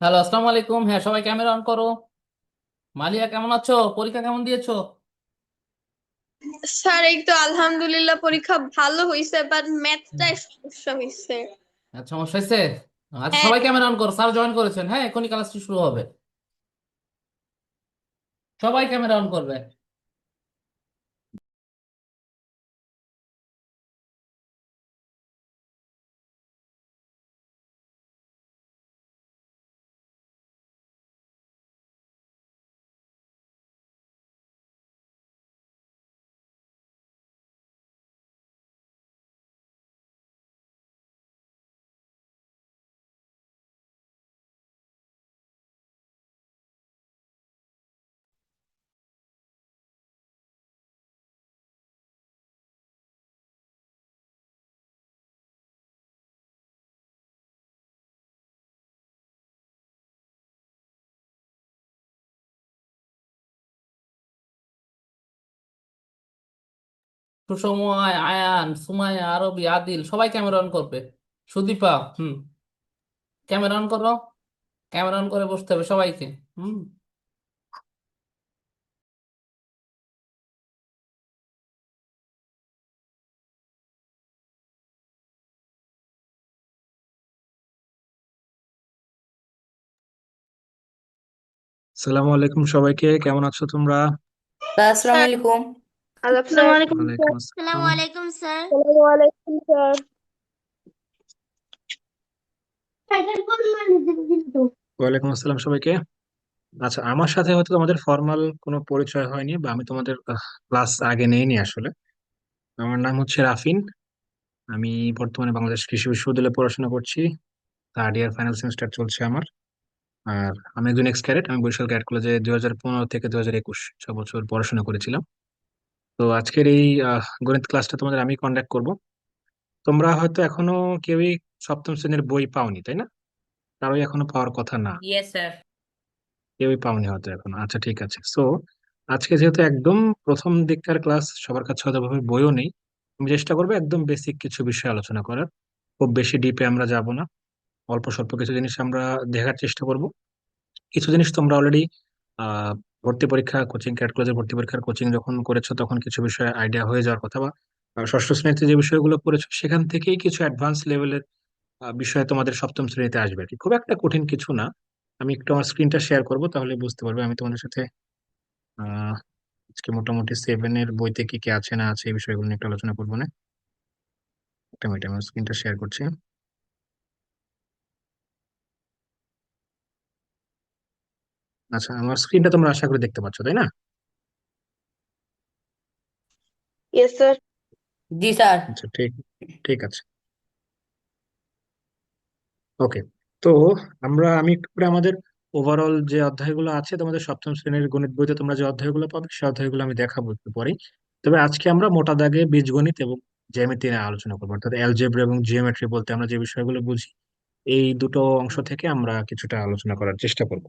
Hello, আসসালামু আলাইকুম। হ্যাঁ, সবাই ক্যামেরা অন করো। মালিয়া, কেমন আছো? পরীক্ষা কেমন দিয়েছো? স্যার এই তো আলহামদুলিল্লাহ পরীক্ষা ভালো হয়েছে, বাট ম্যাথটাই সমস্যা হয়েছে। আচ্ছা, সমস্যা হয়েছে। আচ্ছা, হ্যাঁ। সবাই ক্যামেরা অন করো। স্যার জয়েন করেছেন। হ্যাঁ, এখনই ক্লাসটি শুরু হবে। সবাই ক্যামেরা অন করবে। সুসময়, আয়ান, সুমাইয়া, আরবি, আদিল সবাই ক্যামেরা অন করবে। সুদীপা, ক্যামেরা অন করো। ক্যামেরা অন করে বসতে হবে সবাইকে। হুম। সালামু আলাইকুম সবাইকে, কেমন আছো তোমরা? আসসালামু স্যার, আলাইকুম। আদাব আসসালামু স্যার। আলাইকুম ওয়ালাইকুম স্যার। আসসালাম। আসসালামু আলাইকুম স্যার। আসসালামু আলাইকুম স্যার। ওয়ালাইকুম আসসালাম সবাইকে। আচ্ছা, আমার সাথে হয়তো তোমাদের ফর্মাল কোনো পরিচয় হয়নি, বা আমি তোমাদের ক্লাস আগে নেইনি আসলে। আমার নাম হচ্ছে রাফিন। আমি বর্তমানে বাংলাদেশ কৃষি বিশ্ববিদ্যালয়ে পড়াশোনা করছি। থার্ড ইয়ার ফাইনাল সেমিস্টার চলছে আমার। আর আমি একজন এক্স ক্যাডেট। আমি বরিশাল ক্যাডেট কলেজে 2015 থেকে 2021 6 বছর পড়াশোনা করেছিলাম। তো আজকের এই গণিত ক্লাসটা তোমাদের আমি কন্ডাক্ট করব। তোমরা হয়তো এখনো কেউই সপ্তম শ্রেণীর বই পাওনি, তাই না? কারোই এখনো পাওয়ার কথা না। Yes sir. কেউই পাওনি হয়তো এখন। আচ্ছা, ঠিক আছে। সো আজকে যেহেতু একদম প্রথম দিককার ক্লাস, সবার কাছে হয়তো ভাবে বইও নেই, আমি চেষ্টা করবো একদম বেসিক কিছু বিষয় আলোচনা করার। খুব বেশি ডিপে আমরা যাব না, অল্প স্বল্প কিছু জিনিস আমরা দেখার চেষ্টা করব। কিছু জিনিস তোমরা অলরেডি আহ ভর্তি পরীক্ষা কোচিং, ক্যাট কলেজের ভর্তি পরীক্ষার কোচিং যখন করেছো তখন কিছু বিষয় আইডিয়া হয়ে যাওয়ার কথা, বা ষষ্ঠ শ্রেণীতে যে বিষয়গুলো পড়েছো সেখান থেকেই কিছু অ্যাডভান্স লেভেলের বিষয় তোমাদের সপ্তম শ্রেণীতে আসবে আর কি। খুব একটা কঠিন কিছু না। আমি একটু আমার স্ক্রিনটা শেয়ার করবো, তাহলে বুঝতে পারবে। আমি তোমাদের সাথে আহ আজকে মোটামুটি সেভেনের বইতে কি কি আছে না আছে এই বিষয়গুলো নিয়ে একটু আলোচনা করবো না। একটা মিনিট, আমার স্ক্রিনটা শেয়ার করছি। আচ্ছা, আমার স্ক্রিনটা তোমরা আশা করি দেখতে পাচ্ছ, তাই না? Yes sir. জি স্যার। আচ্ছা, ঠিক ঠিক আছে। ওকে। তো আমি একটু করে আমাদের ওভারঅল যে অধ্যায়গুলো আছে তোমাদের সপ্তম শ্রেণীর গণিত বইতে তোমরা যে অধ্যায়গুলো পাবে সেই অধ্যায়গুলো আমি দেখাবো একটু পরেই। তবে আজকে আমরা মোটা দাগে বীজগণিত এবং জ্যামিতি নিয়ে আলোচনা করবো, অর্থাৎ অ্যালজেব্রা এবং জিওমেট্রি বলতে আমরা যে বিষয়গুলো বুঝি এই দুটো অংশ থেকে আমরা কিছুটা আলোচনা করার চেষ্টা করব।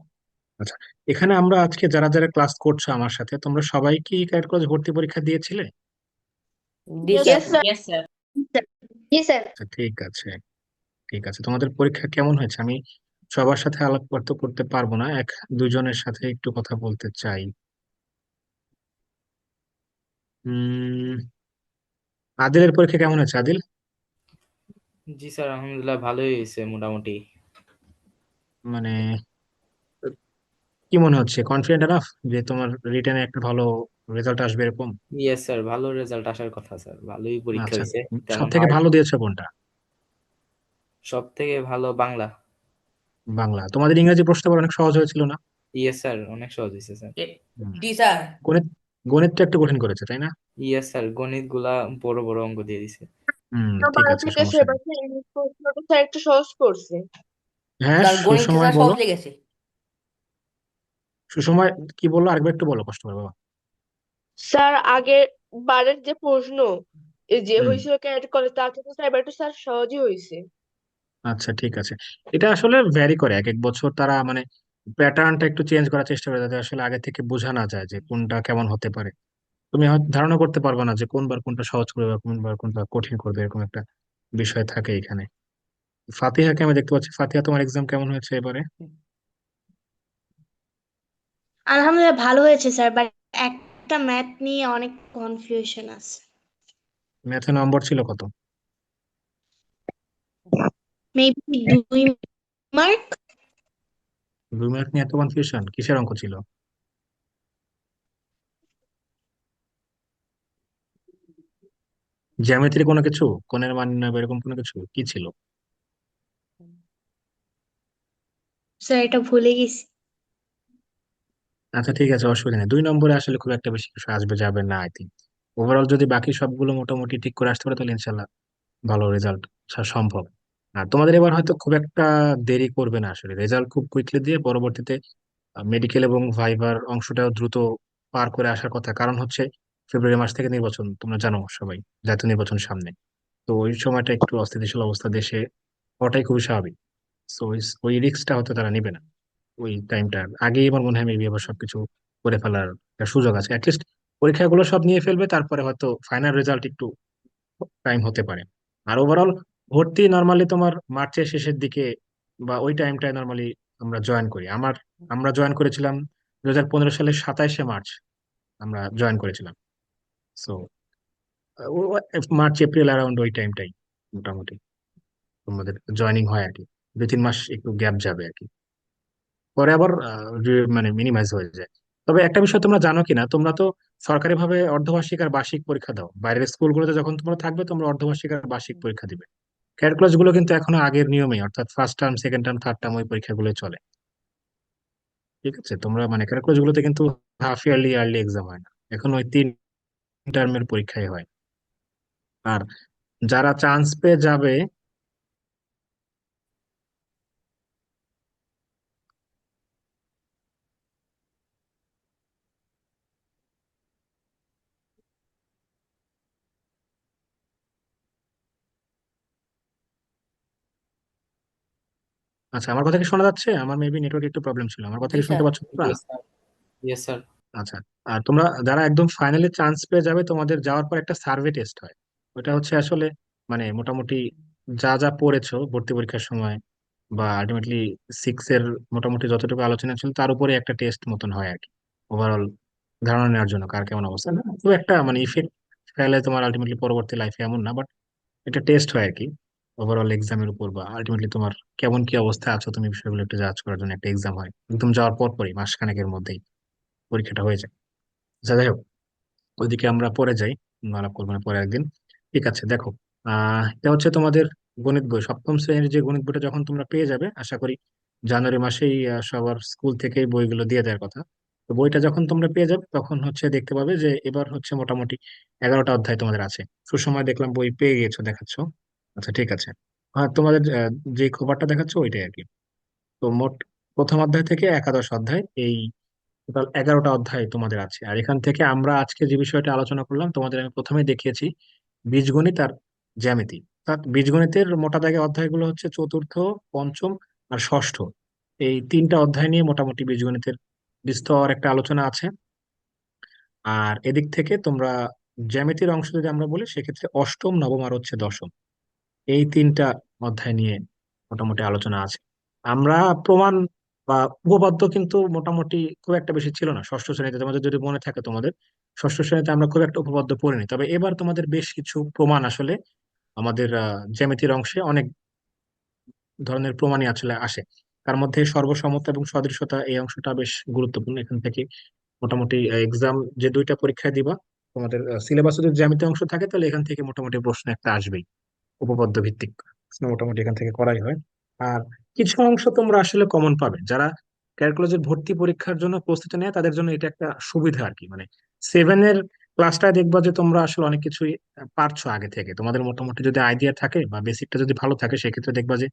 আচ্ছা, এখানে আমরা আজকে যারা যারা ক্লাস করছো আমার সাথে, তোমরা সবাই কি ক্যাডেট কলেজ ভর্তি পরীক্ষা দিয়েছিলে? জি yes sir. Sir. Yes sir. জি স্যার। আচ্ছা, ঠিক আছে। ঠিক আছে, তোমাদের পরীক্ষা কেমন হয়েছে? আমি সবার সাথে আলাপ করতে করতে পারবো না, এক দুজনের সাথে একটু কথা বলতে চাই। উম আদিলের পরীক্ষা কেমন হয়েছে, আদিল? জি স্যার, আলহামদুলিল্লাহ ভালোই হয়েছে মোটামুটি। মানে কি মনে হচ্ছে, কনফিডেন্ট এনাফ যে তোমার রিটেনে একটা ভালো রেজাল্ট আসবে এরকম? ইয়েস স্যার, ভালো রেজাল্ট আসার কথা স্যার, ভালোই পরীক্ষা আচ্ছা, হয়েছে। সব তেমন থেকে হার্ড। ভালো দিয়েছো কোনটা? সব থেকে ভালো বাংলা। বাংলা? তোমাদের ইংরেজি প্রশ্নটা অনেক সহজ হয়েছিল না? ইয়েস স্যার, অনেক সহজ হয়েছে স্যার। হুম। জি স্যার। গণিত গণিতটা একটু কঠিন করেছে, তাই না? ইয়েস স্যার, গণিত গুলা বড় বড় অঙ্ক দিয়ে দিছে। ঠিক বাংলা আছে, থেকে সমস্যা নেই। সেবার ইংলিশ প্রশ্নটা স্যার একটু সহজ করছে। হ্যাঁ, স্যার গণিতে সুসময় স্যার বলো। সহজ লেগেছে। সুসময় কি বললো আরেকবার একটু বলো, কষ্ট করে বাবা। স্যার আগের বারের যে প্রশ্ন যে হুম। হয়েছিল ক্যারেক্ট করে তার থেকে স্যার এবার একটু স্যার সহজই হয়েছে। আচ্ছা, ঠিক আছে। এটা আসলে ভ্যারি করে, এক এক বছর তারা মানে প্যাটার্নটা একটু চেঞ্জ করার চেষ্টা করে, যাতে আসলে আগে থেকে বোঝা না যায় যে কোনটা কেমন হতে পারে। তুমি হয়তো ধারণা করতে পারবে না যে কোনবার কোনটা সহজ করবে বা কোনবার কোনটা কঠিন করবে, এরকম একটা বিষয় থাকে এখানে। ফাতিহাকে আমি দেখতে পাচ্ছি। ফাতিহা, তোমার এক্সাম কেমন হয়েছে এবারে? আলহামদুলিল্লাহ ভালো হয়েছে স্যার, বাট একটা ম্যাথ নিয়ে অনেক কনফিউশন আছে। ম্যাথে নম্বর ছিল কত? Maybe 2 mark. 2 মার্ক নিয়ে এত কনফিউশন কিসের অঙ্ক ছিল? জ্যামিতির কোনো কিছু, কোণের মান নির্ণয় বা এরকম কোনো কিছু কি ছিল? স্যার এটা ভুলে গেছি। আচ্ছা ঠিক আছে, অসুবিধা নেই। 2 নম্বরে আসলে খুব একটা বেশি কিছু আসবে যাবে না আই থিঙ্ক। ওভারঅল যদি বাকি সবগুলো মোটামুটি ঠিক করে আসতে পারে তাহলে ইনশাল্লাহ ভালো রেজাল্ট সম্ভব। আর তোমাদের এবার হয়তো খুব একটা দেরি করবে না, আসলে রেজাল্ট খুব কুইকলি দিয়ে পরবর্তীতে মেডিকেল এবং ভাইবার অংশটাও দ্রুত পার করে আসার কথা। কারণ হচ্ছে ফেব্রুয়ারি মাস থেকে নির্বাচন, তোমরা জানো সবাই, জাতীয় নির্বাচন সামনে। তো ওই সময়টা একটু অস্থিতিশীল অবস্থা দেশে হওয়াটাই খুবই স্বাভাবিক। সো ওই রিস্কটা হয়তো তারা নিবে না ওই টাইমটা আগেই। আমার মনে হয় মেবি আবার সবকিছু করে ফেলার একটা সুযোগ আছে। অ্যাটলিস্ট পরীক্ষাগুলো সব নিয়ে ফেলবে, তারপরে হয়তো ফাইনাল রেজাল্ট একটু টাইম হতে পারে। আর ওভারঅল ভর্তি নর্মালি তোমার মার্চের শেষের দিকে বা ওই টাইমটায় নর্মালি আমরা জয়েন করি। আমরা জয়েন করেছিলাম 2015 সালের 27শে মার্চ আমরা জয়েন করেছিলাম। সো মার্চ এপ্রিল অ্যারাউন্ড ওই টাইমটাই মোটামুটি তোমাদের জয়েনিং হয় আর কি। 2-3 মাস একটু গ্যাপ যাবে আর কি, পরে আবার মানে মিনিমাইজ হয়ে যায়। তবে একটা বিষয় তোমরা জানো কিনা, তোমরা তো সরকারি ভাবে অর্ধবার্ষিক আর বার্ষিক পরীক্ষা দাও। বাইরের স্কুলগুলোতে যখন তোমরা থাকবে তোমরা অর্ধবার্ষিক আর বার্ষিক পরীক্ষা দিবে। ক্যালকুলাস গুলো কিন্তু এখনো আগের নিয়মেই, অর্থাৎ first term, second term, third term ওই পরীক্ষাগুলো চলে। ঠিক আছে, তোমরা মানে ক্যালকুলাস গুলোতে কিন্তু হাফ ইয়ারলি ইয়ারলি এক্সাম হয় না, এখন ওই 3 টার্মের পরীক্ষাই হয়। আর যারা চান্স পেয়ে যাবে, আচ্ছা আমার কথা কি শোনা যাচ্ছে? আমার মেবি নেটওয়ার্ক একটু প্রবলেম ছিল, আমার কথা জি কি শুনতে স্যার। পাচ্ছ তোমরা? Yes sir. Yes sir. আচ্ছা, আর তোমরা যারা একদম ফাইনালি চান্স পেয়ে যাবে, তোমাদের যাওয়ার পর একটা সার্ভে টেস্ট হয়। ওটা হচ্ছে আসলে মানে মোটামুটি যা যা পড়েছো ভর্তি পরীক্ষার সময় বা আলটিমেটলি সিক্স এর মোটামুটি যতটুকু আলোচনা ছিল তার উপরে একটা টেস্ট মতন হয় আর কি। ওভারঅল ধারণা নেওয়ার জন্য কার কেমন অবস্থা, না খুব একটা মানে ইফেক্ট ফেলে তোমার আলটিমেটলি পরবর্তী লাইফে এমন না, বাট এটা টেস্ট হয় আর কি। ওভারঅল এক্সামের উপর বা আলটিমেটলি তোমার কেমন কি অবস্থা আছো তুমি বিষয়গুলো একটু জাজ করার জন্য একটা এক্সাম হয় একদম যাওয়ার পর পরই, মাসখানেকের মধ্যেই পরীক্ষাটা হয়ে যায়। আচ্ছা যাই হোক, ওইদিকে আমরা পরে যাই, আলাপ করবো না পরে একদিন। ঠিক আছে, দেখো এটা হচ্ছে তোমাদের গণিত বই, সপ্তম শ্রেণীর যে গণিত বইটা যখন তোমরা পেয়ে যাবে আশা করি জানুয়ারি মাসেই সবার স্কুল থেকেই বইগুলো দিয়ে দেওয়ার কথা। তো বইটা যখন তোমরা পেয়ে যাবে তখন হচ্ছে দেখতে পাবে যে এবার হচ্ছে মোটামুটি 11টা অধ্যায় তোমাদের আছে। সুসময় দেখলাম বই পেয়ে গিয়েছো, দেখাচ্ছ। আচ্ছা ঠিক আছে, হ্যাঁ তোমাদের যে খবরটা দেখাচ্ছ ওইটাই আর কি। তো মোট প্রথম অধ্যায় থেকে একাদশ অধ্যায়, এই টোটাল 11টা অধ্যায় তোমাদের আছে। আর এখান থেকে আমরা আজকে যে বিষয়টা আলোচনা করলাম তোমাদের আমি প্রথমে দেখিয়েছি বীজগণিত আর জ্যামিতি। অর্থাৎ বীজগণিতের মোটা দাগে অধ্যায়গুলো হচ্ছে চতুর্থ, পঞ্চম আর ষষ্ঠ। এই 3টা অধ্যায় নিয়ে মোটামুটি বীজগণিতের বিস্তর একটা আলোচনা আছে। আর এদিক থেকে তোমরা জ্যামিতির অংশ যদি আমরা বলি সেক্ষেত্রে অষ্টম, নবম আর হচ্ছে দশম, এই 3টা অধ্যায় নিয়ে মোটামুটি আলোচনা আছে। আমরা প্রমাণ বা উপপাদ্য কিন্তু মোটামুটি খুব একটা বেশি ছিল না ষষ্ঠ শ্রেণীতে, তোমাদের যদি মনে থাকে। তোমাদের ষষ্ঠ শ্রেণীতে আমরা খুব একটা উপপাদ্য পড়িনি, তবে এবার তোমাদের বেশ কিছু প্রমাণ আসলে আমাদের জ্যামিতির অংশে অনেক ধরনের প্রমাণই আসলে আসে। তার মধ্যে সর্বসমতা এবং সদৃশতা এই অংশটা বেশ গুরুত্বপূর্ণ। এখান থেকে মোটামুটি এক্সাম যে 2টা পরীক্ষা দিবা, তোমাদের সিলেবাসে যদি জ্যামিতি অংশ থাকে তাহলে এখান থেকে মোটামুটি প্রশ্ন একটা আসবেই, উপপাদ্য ভিত্তিক প্রশ্ন মোটামুটি এখান থেকে করাই হয়। আর কিছু অংশ তোমরা আসলে কমন পাবে, যারা ক্যালকুলাসের ভর্তি পরীক্ষার জন্য প্রস্তুতি নেয় তাদের জন্য এটা একটা সুবিধা আর কি। মানে 7-এর ক্লাসটায় দেখবা যে তোমরা আসলে অনেক কিছুই পারছো আগে থেকে, তোমাদের মোটামুটি যদি আইডিয়া থাকে বা বেসিকটা যদি ভালো থাকে সেক্ষেত্রে দেখবা যে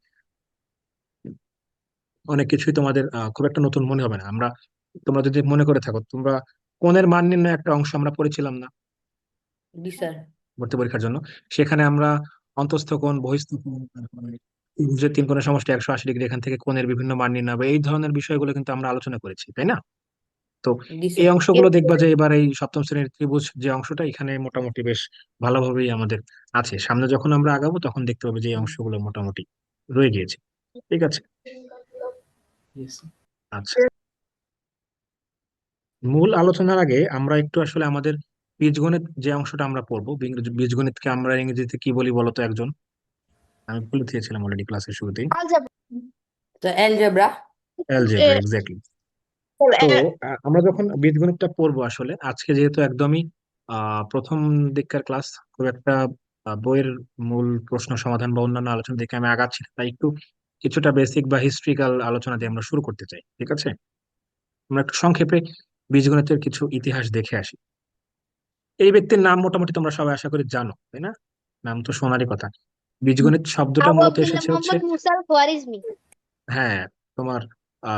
অনেক কিছুই তোমাদের খুব একটা নতুন মনে হবে না। তোমরা যদি মনে করে থাকো, তোমরা কোণের মান নির্ণয় একটা অংশ আমরা পড়েছিলাম না জি স্যার। ভর্তি পরীক্ষার জন্য? সেখানে আমরা অন্তঃস্থ কোণ, বহিঃস্থ কোণ, তারপরে ত্রিভুজের 3 কোণের সমষ্টি 180 ডিগ্রি, এখান থেকে কোণের বিভিন্ন মান নির্ণয় হবে, এই ধরনের বিষয়গুলো কিন্তু আমরা আলোচনা করেছি, তাই না? তো জি এই স্যার। অংশগুলো দেখবা যে এবার এই সপ্তম শ্রেণীর ত্রিভুজ যে অংশটা এখানে মোটামুটি বেশ ভালোভাবেই আমাদের আছে। সামনে যখন আমরা আগাবো তখন দেখতে পাবো যে এই অংশগুলো মোটামুটি রয়ে গিয়েছে। ঠিক আছে। Yes. আচ্ছা, মূল আলোচনার আগে আমরা একটু আসলে আমাদের বীজগণিত যে অংশটা আমরা পড়বো, বীজগণিতকে আমরা ইংরেজিতে কি বলি বলতো একজন? আমি বলে দিয়েছিলাম অলরেডি ক্লাসের শুরুতেই। তো অ্যালজেব্রা। Algebra, exactly. তো আমরা যখন বীজগণিতটা পড়বো আসলে আজকে যেহেতু একদমই প্রথম দিককার ক্লাস, খুব একটা বইয়ের মূল প্রশ্ন সমাধান বা অন্যান্য আলোচনা দিকে আমি আগাচ্ছি না। তাই একটু কিছুটা বেসিক বা হিস্ট্রিক্যাল আলোচনা দিয়ে আমরা শুরু করতে চাই, ঠিক আছে? আমরা একটু সংক্ষেপে বীজগণিতের কিছু ইতিহাস দেখে আসি। এই ব্যক্তির নাম মোটামুটি তোমরা সবাই আশা করি জানো, তাই না? নাম তো শোনারই কথা। বীজগণিত শব্দটা আবু মূলত আব্দুল্লাহ এসেছে হচ্ছে, মোহাম্মদ মুসাল খোয়ারিজমি। হ্যাঁ, তোমার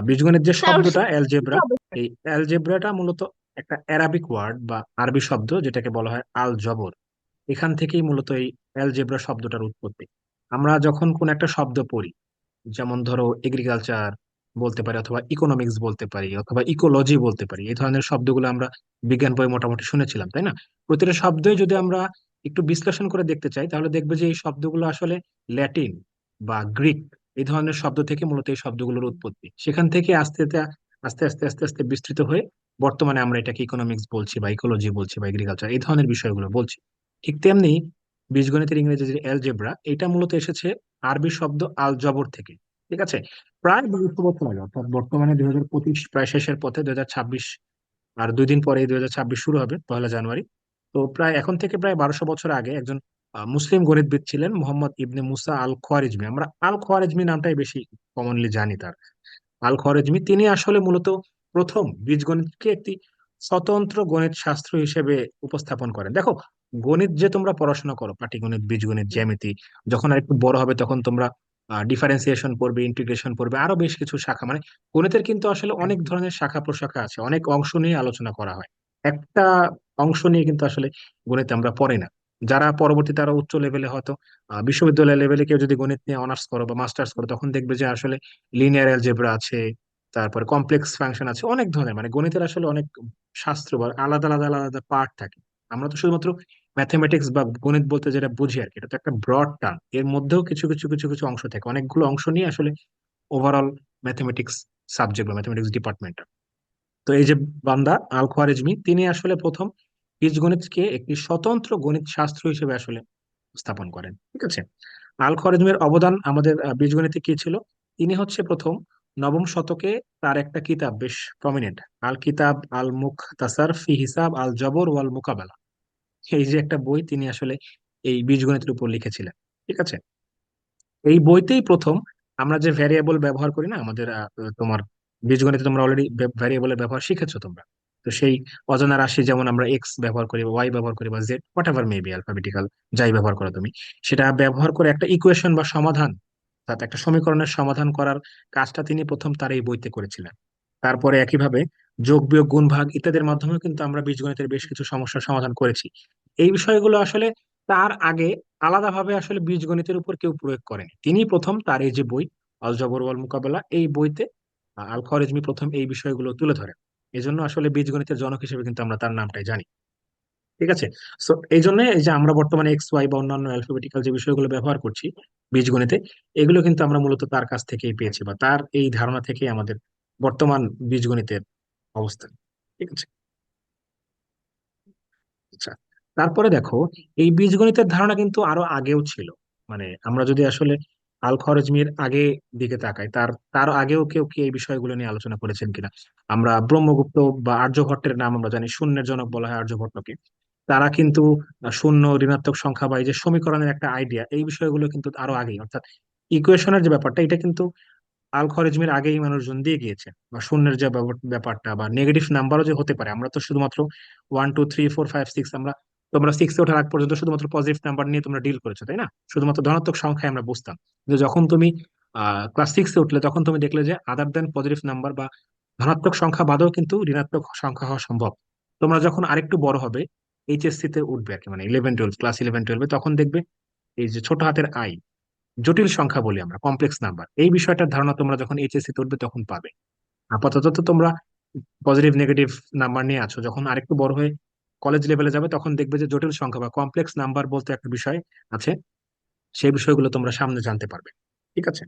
বীজগণিত যে স্যার শব্দটা অ্যালজেব্রা, এই অ্যালজেব্রাটা মূলত একটা অ্যারাবিক ওয়ার্ড বা আরবি শব্দ যেটাকে বলা হয় আল জবর। এখান থেকেই মূলত এই অ্যালজেব্রা শব্দটার উৎপত্তি। আমরা যখন কোন একটা শব্দ পড়ি, যেমন ধরো এগ্রিকালচার বলতে পারি, অথবা ইকোনমিক্স বলতে পারি, অথবা ইকোলজি বলতে পারি, এই ধরনের শব্দগুলো আমরা বিজ্ঞান বই মোটামুটি শুনেছিলাম, তাই না? প্রতিটা শব্দই যদি আমরা একটু বিশ্লেষণ করে দেখতে চাই তাহলে দেখবে যে এই শব্দগুলো আসলে ল্যাটিন বা গ্রিক, এই ধরনের শব্দ থেকে মূলত এই শব্দগুলোর উৎপত্তি। সেখান থেকে আস্তে আস্তে আস্তে আস্তে আস্তে আস্তে বিস্তৃত হয়ে বর্তমানে আমরা এটাকে ইকোনমিক্স বলছি বা ইকোলজি বলছি বা এগ্রিকালচার, এই ধরনের বিষয়গুলো বলছি। ঠিক তেমনি বীজগণিতের ইংরেজি যে অ্যালজেব্রা, এটা মূলত এসেছে আরবি শব্দ আল জবর থেকে। ঠিক আছে। প্রায় 1200 বছর আগে, অর্থাৎ বর্তমানে 2025 প্রায় শেষের পথে, 2026 আর 2 দিন পরে 2026 শুরু হবে, 1 জানুয়ারি। তো প্রায় এখন থেকে প্রায় 1200 বছর আগে একজন মুসলিম গণিতবিদ ছিলেন মোহাম্মদ ইবনে মুসা আল খোয়ারিজমি। আমরা আল খোয়ারিজমি নামটাই বেশি কমনলি জানি তার। আল খোয়ারিজমি তিনি আসলে মূলত প্রথম বীজগণিতকে একটি স্বতন্ত্র গণিত শাস্ত্র হিসেবে উপস্থাপন করেন। দেখো, গণিত যে তোমরা পড়াশোনা করো, পাটিগণিত, বীজগণিত, জ্যামিতি, যখন আর একটু বড় হবে তখন তোমরা ডিফারেন্সিয়েশন পড়বে, ইন্টিগ্রেশন পড়বে, আরো বেশ কিছু শাখা, মানে গণিতের কিন্তু আসলে অনেক ধরনের শাখা প্রশাখা আছে, অনেক অংশ নিয়ে আলোচনা করা হয়। একটা অংশ নিয়ে কিন্তু আসলে গণিত আমরা পড়ি না। যারা পরবর্তীতে আরো উচ্চ লেভেলে হয়তো বিশ্ববিদ্যালয় লেভেলে কেউ যদি গণিত নিয়ে অনার্স করো বা মাস্টার্স করো, তখন দেখবে যে আসলে লিনিয়ার অ্যালজেব্রা আছে, তারপরে কমপ্লেক্স ফাংশন আছে, অনেক ধরনের, মানে গণিতের আসলে অনেক শাস্ত্র বা আলাদা আলাদা আলাদা পার্ট থাকে। আমরা তো শুধুমাত্র ম্যাথমেটিক্স বা গণিত বলতে যেটা বুঝি আর কি, এটা তো একটা ব্রড টার্ম, এর মধ্যেও কিছু কিছু কিছু কিছু অংশ থাকে, অনেকগুলো অংশ নিয়ে আসলে ওভারঅল ম্যাথমেটিক্স সাবজেক্ট বা ম্যাথমেটিক্স ডিপার্টমেন্ট। তো এই যে বান্দা আল খোয়ারিজমি, তিনি আসলে প্রথম বীজগণিতকে একটি স্বতন্ত্র গণিত শাস্ত্র হিসেবে আসলে স্থাপন করেন। ঠিক আছে। আল খোয়ারিজমের অবদান আমাদের বীজগণিতে কি ছিল? তিনি হচ্ছে প্রথম নবম শতকে তার একটা কিতাব বেশ প্রমিনেন্ট, আল কিতাব আল মুখতাসার ফি হিসাব আল জবর ওয়াল মুকাবেলা, এই যে একটা বই তিনি আসলে এই বীজগণিতের উপর লিখেছিলেন। ঠিক আছে। এই বইতেই প্রথম আমরা যে ভ্যারিয়েবল ব্যবহার করি না আমাদের তোমার বীজগণিতে তোমরা অলরেডি ভ্যারিয়েবলের ব্যবহার শিখেছো তোমরা। তো সেই অজানা রাশি যেমন আমরা এক্স ব্যবহার করি বা ওয়াই ব্যবহার করি বা Z, what ever maybe alphabetical যাই ব্যবহার করো তুমি, সেটা ব্যবহার করে একটা ইকুয়েশন বা সমাধান, অর্থাৎ একটা সমীকরণের সমাধান করার কাজটা তিনি প্রথম তার এই বইতে করেছিলেন। তারপরে একইভাবে যোগ বিয়োগ গুণ ভাগ ইত্যাদির মাধ্যমেও কিন্তু আমরা বীজগণিতের বেশ কিছু সমস্যার সমাধান করেছি। এই বিষয়গুলো আসলে তার আগে আলাদাভাবে আসলে বীজগণিতের উপর কেউ প্রয়োগ করেনি, তিনি প্রথম তার এই যে বই আল জবর ওয়াল মুকাবেলা, এই বইতে আল খওয়ারিজমি প্রথম এই বিষয়গুলো তুলে ধরেন। এই জন্য আসলে বীজগণিতের জনক হিসেবে কিন্তু আমরা তার নামটাই জানি। ঠিক আছে। সো এই জন্য এই যে আমরা বর্তমানে এক্স ওয়াই বা অন্যান্য অ্যালফাবেটিক্যাল যে বিষয়গুলো ব্যবহার করছি বীজগণিতে, এগুলো কিন্তু আমরা মূলত তার কাছ থেকেই পেয়েছি, বা তার এই ধারণা থেকেই আমাদের বর্তমান বীজগণিতের অবস্থান। ঠিক আছে। আচ্ছা, তারপরে দেখো, এই বীজগণিতের ধারণা কিন্তু আরো আগেও ছিল। মানে আমরা যদি আসলে আল খওয়ারিজমির আগে দিকে তাকাই, তার তার আগেও কেউ কি এই বিষয়গুলো নিয়ে আলোচনা করেছেন কিনা? আমরা ব্রহ্মগুপ্ত বা আর্যভট্টের নাম আমরা জানি, শূন্যের জনক বলা হয় আর্যভট্টকে। তারা কিন্তু শূন্য, ঋণাত্মক সংখ্যা বা এই যে সমীকরণের একটা আইডিয়া, এই বিষয়গুলো কিন্তু আরো আগেই, অর্থাৎ ইকুয়েশনের যে ব্যাপারটা, এটা কিন্তু আল খওয়ারিজমির আগেই মানুষজন দিয়ে গিয়েছে। বা শূন্যের যে ব্যাপারটা বা নেগেটিভ নাম্বারও যে হতে পারে, আমরা তো শুধুমাত্র 1 2 3 4 5 6, আমরা তোমরা সিক্সে ওঠার আগ পর্যন্ত শুধুমাত্র পজিটিভ নাম্বার নিয়ে তোমরা ডিল করেছো, তাই না? শুধুমাত্র ধনাত্মক সংখ্যায় আমরা বুঝতাম। কিন্তু যখন তুমি ক্লাস 6-এ উঠলে তখন তুমি দেখলে যে আদার দেন পজিটিভ নাম্বার বা ধনাত্মক সংখ্যা বাদেও কিন্তু ঋণাত্মক সংখ্যা হওয়া সম্ভব। তোমরা যখন আরেকটু বড় হবে, এইচএসসি তে উঠবে আর কি, মানে 11 12, ক্লাস 11 12-এ, তখন দেখবে এই যে ছোট হাতের আই, জটিল সংখ্যা বলি আমরা, কমপ্লেক্স নাম্বার, এই বিষয়টার ধারণা তোমরা যখন এইচএসসি তুলবে তখন পাবে। আপাতত তো তোমরা পজিটিভ নেগেটিভ নাম্বার নিয়ে আছো, যখন আরেকটু বড় হয়ে কলেজ লেভেলে যাবে তখন দেখবে যে জটিল সংখ্যা বা কমপ্লেক্স নাম্বার বলতে একটা বিষয় আছে, সেই বিষয়গুলো তোমরা সামনে জানতে পারবে। ঠিক আছে।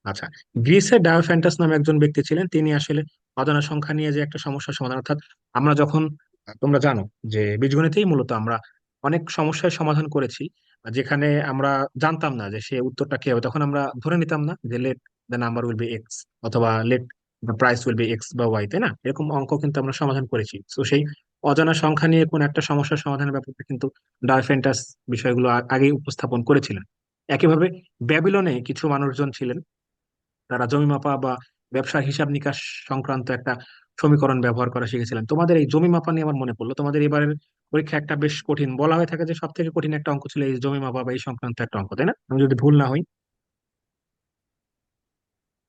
আচ্ছা, গ্রিসের ডায়োফ্যান্টাস নামে একজন ব্যক্তি ছিলেন, তিনি আসলে অজানা সংখ্যা নিয়ে যে একটা সমস্যার সমাধান, অর্থাৎ আমরা যখন, তোমরা জানো যে বীজগণিতেই মূলত আমরা অনেক সমস্যার সমাধান করেছি, যেখানে আমরা জানতাম না যে সে উত্তরটা কি হবে, তখন আমরা ধরে নিতাম না যে let the number will be x, অথবা let the price will be x বা ওয়াই, তাই না? এরকম অঙ্ক কিন্তু আমরা সমাধান করেছি। তো সেই অজানা সংখ্যা নিয়ে কোন একটা সমস্যার সমাধানের ব্যাপারে কিন্তু ডায়োফ্যান্টাস বিষয়গুলো আগেই উপস্থাপন করেছিলেন। একইভাবে ব্যাবিলনে কিছু মানুষজন ছিলেন, তারা জমি মাপা বা ব্যবসার হিসাব নিকাশ সংক্রান্ত একটা সমীকরণ ব্যবহার করা শিখেছিলেন। তোমাদের এই জমি মাপা নিয়ে আমার মনে পড়লো, তোমাদের এবারের পরীক্ষা একটা বেশ কঠিন, বলা হয়ে থাকে যে সব থেকে কঠিন একটা অঙ্ক ছিল এই জমি মাপা বা এই সংক্রান্ত একটা অঙ্ক, তাই না? আমি যদি ভুল না হই,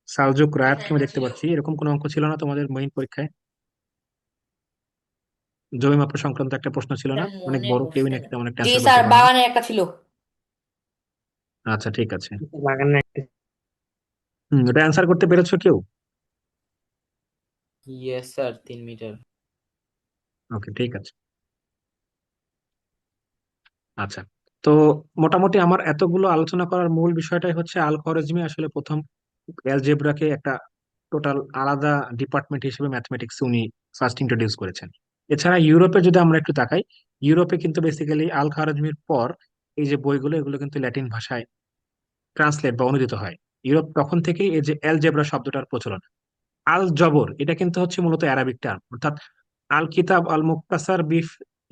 সালজুক রায়াতকে আমি দেখতে পাচ্ছি, এরকম কোন অঙ্ক ছিল না তোমাদের মেইন পরীক্ষায়? জমি মাপা সংক্রান্ত একটা প্রশ্ন ছিল এটা না? অনেক মনে বড়, কেউই পড়ছে নাকি না। তেমন একটা জি অ্যান্সার স্যার, করতে পারে না। বাগানে একটা ছিল। আচ্ছা, ঠিক আছে। বাগানে একটা। এটা অ্যান্সার করতে পেরেছো কেউ? Yes sir, 3 metre. ওকে, ঠিক আছে। আচ্ছা, তো মোটামুটি আমার এতগুলো আলোচনা করার মূল বিষয়টাই হচ্ছে আল খওয়ারিজমি আসলে প্রথম অ্যালজেব্রাকে একটা টোটাল আলাদা ডিপার্টমেন্ট হিসেবে ম্যাথমেটিক্স উনি ফার্স্ট ইন্ট্রোডিউস করেছেন। এছাড়া ইউরোপে যদি আমরা একটু তাকাই, ইউরোপে কিন্তু বেসিক্যালি আল খাওয়ারিজমির পর এই যে বইগুলো, এগুলো কিন্তু ল্যাটিন ভাষায় ট্রান্সলেট বা অনুদিত হয়। ইউরোপ তখন থেকেই এই যে অ্যালজেব্রা শব্দটার প্রচলন। আল জবর, এটা কিন্তু হচ্ছে মূলত অ্যারাবিক টার্ম, অর্থাৎ আল কিতাব আল মুক্তাসার বিফ